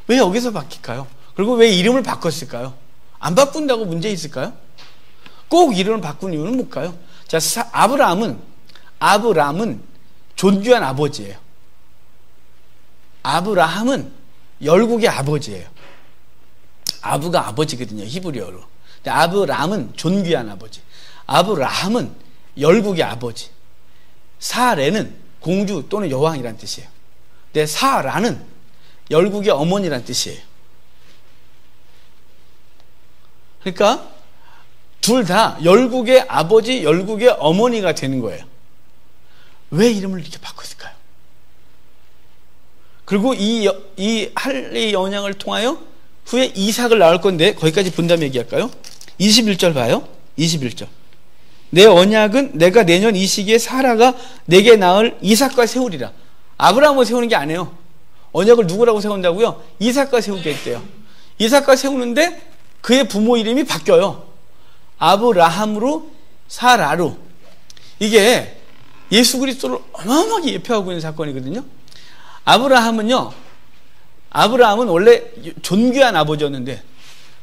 왜 여기서 바뀔까요? 그리고 왜 이름을 바꿨을까요? 안 바꾼다고 문제 있을까요? 꼭 이름을 바꾼 이유는 뭘까요? 자, 아브람은 존귀한 아버지예요. 아브라함은 열국의 아버지예요. 아브가 아버지거든요, 히브리어로. 근데 아브람은 존귀한 아버지. 아브라함은 열국의 아버지. 사레는 공주 또는 여왕이란 뜻이에요. 근데 사라는 열국의 어머니란 뜻이에요. 그러니까 둘 다 열국의 아버지, 열국의 어머니가 되는 거예요. 왜 이름을 이렇게 바꿨을까요? 그리고 이 할례의 언약을 통하여 후에 이삭을 낳을 건데 거기까지 본 다음에 얘기할까요? 21절 봐요. 21절. 내 언약은 내가 내년 이 시기에 사라가 내게 낳을 이삭과 세우리라. 아브라함을 세우는 게 아니에요. 언약을 누구라고 세운다고요? 이삭과 세우겠대요. 이삭과 세우는데 그의 부모 이름이 바뀌어요. 아브라함으로 사라로. 이게 예수 그리스도를 어마어마하게 예표하고 있는 사건이거든요. 아브라함은 원래 존귀한 아버지였는데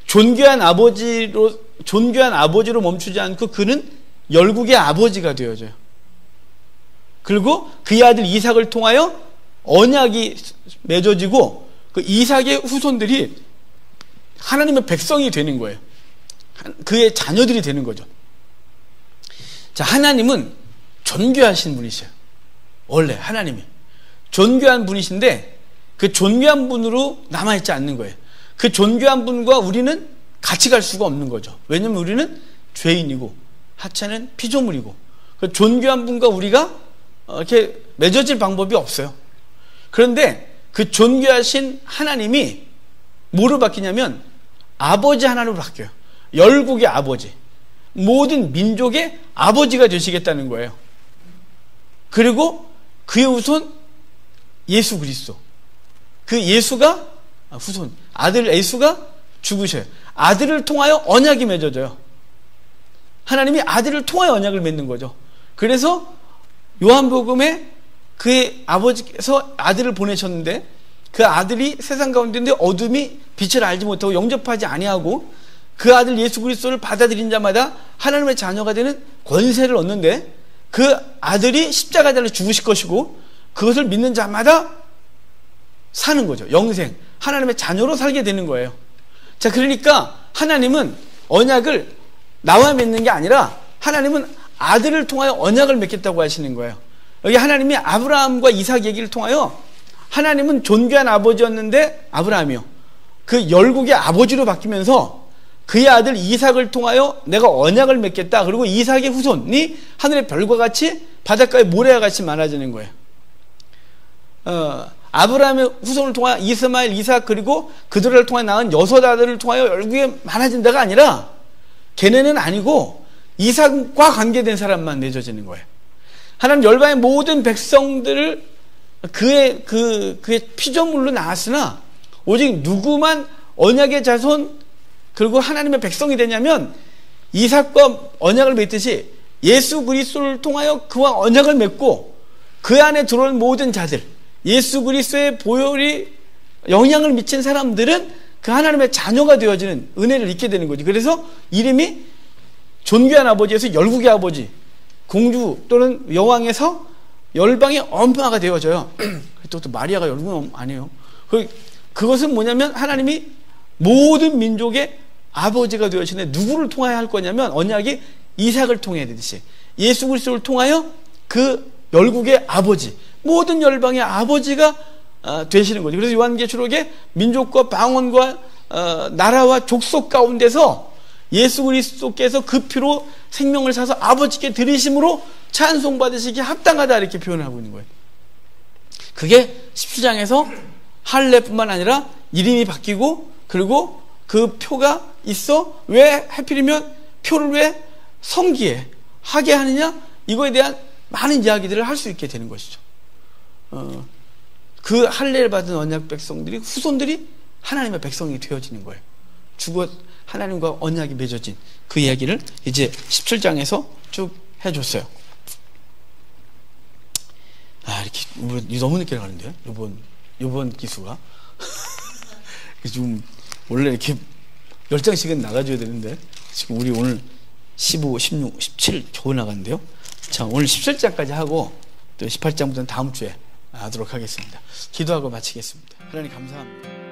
존귀한 아버지로 멈추지 않고 그는 열국의 아버지가 되어져요. 그리고 그의 아들 이삭을 통하여 언약이 맺어지고 그 이삭의 후손들이 하나님의 백성이 되는 거예요. 그의 자녀들이 되는 거죠. 자, 하나님은 존귀하신 분이셔요. 원래 하나님이 존귀한 분이신데 그 존귀한 분으로 남아있지 않는 거예요. 그 존귀한 분과 우리는 같이 갈 수가 없는 거죠. 왜냐하면 우리는 죄인이고 하찮은 피조물이고 그 존귀한 분과 우리가 이렇게 맺어질 방법이 없어요. 그런데 그 존귀하신 하나님이 뭐로 바뀌냐면 아버지 하나님으로 바뀌어요. 열국의 아버지, 모든 민족의 아버지가 되시겠다는 거예요. 그리고 그의 후손 예수 그리스도, 그 예수가 후손 아들 예수가 죽으셔요. 아들을 통하여 언약이 맺어져요. 하나님이 아들을 통하여 언약을 맺는 거죠. 그래서 요한복음에 그의 아버지께서 아들을 보내셨는데 그 아들이 세상 가운데 있는데 어둠이 빛을 알지 못하고 영접하지 아니하고 그 아들 예수 그리스도를 받아들인 자마다 하나님의 자녀가 되는 권세를 얻는데 그 아들이 십자가에 달려 죽으실 것이고 그것을 믿는 자마다 사는 거죠. 영생. 하나님의 자녀로 살게 되는 거예요. 자, 그러니까 하나님은 언약을 나와 맺는 게 아니라 하나님은 아들을 통하여 언약을 맺겠다고 하시는 거예요. 여기 하나님이 아브라함과 이삭 얘기를 통하여 하나님은 존귀한 아버지였는데 아브라함이요. 그 열국의 아버지로 바뀌면서 그의 아들 이삭을 통하여 내가 언약을 맺겠다. 그리고 이삭의 후손이 하늘의 별과 같이 바닷가의 모래와 같이 많아지는 거예요. 아브라함의 후손을 통하여 이스마엘, 이삭 그리고 그들을 통하여 낳은 6 아들을 통하여 열국에 많아진다가 아니라 걔네는 아니고 이삭과 관계된 사람만 맺어지는 거예요. 하나님 열방의 모든 백성들을 그의 피조물로 낳았으나 오직 누구만 언약의 자손 그리고 하나님의 백성이 되냐면 이삭과 언약을 맺듯이 예수 그리스도를 통하여 그와 언약을 맺고 그 안에 들어온 모든 자들, 예수 그리스도의 보혈이 영향을 미친 사람들은 그 하나님의 자녀가 되어지는 은혜를 잊게 되는 거지. 그래서 이름이 존귀한 아버지에서 열국의 아버지, 공주 또는 여왕에서 열방의 엄마가 되어져요. 또 마리아가 열국의 아니에요. 그것은 뭐냐면 하나님이 모든 민족의 아버지가 되어지는데 누구를 통하여 할 거냐면 언약이 이삭을 통해 되듯이 예수 그리스도를 통하여 그 열국의 아버지, 모든 열방의 아버지가 되시는 거죠. 그래서 요한계시록에 민족과 방언과 나라와 족속 가운데서 예수 그리스도께서 그 피로 생명을 사서 아버지께 드리심으로 찬송받으시기에 합당하다 이렇게 표현하고 있는 거예요. 그게 17장에서 할례뿐만 아니라 이름이 바뀌고 그리고 그 표가 있어 왜 하필이면 표를 왜 성기에 하게 하느냐 이거에 대한 많은 이야기들을 할 수 있게 되는 것이죠. 그 할례를 받은 언약 백성들이 후손들이 하나님의 백성이 되어지는 거예요. 죽어 하나님과 언약이 맺어진 그 이야기를 이제 17장에서 쭉 해줬어요. 이렇게 너무 늦게 나가는데요. 이번 기수가 지금 원래 이렇게 10장씩은 나가줘야 되는데 지금 우리 오늘 15, 16, 17 겨우 나갔는데요. 자, 오늘 17장까지 하고 또 18장부터는 다음 주에 하도록 하겠습니다. 기도하고 마치겠습니다. 하나님 감사합니다.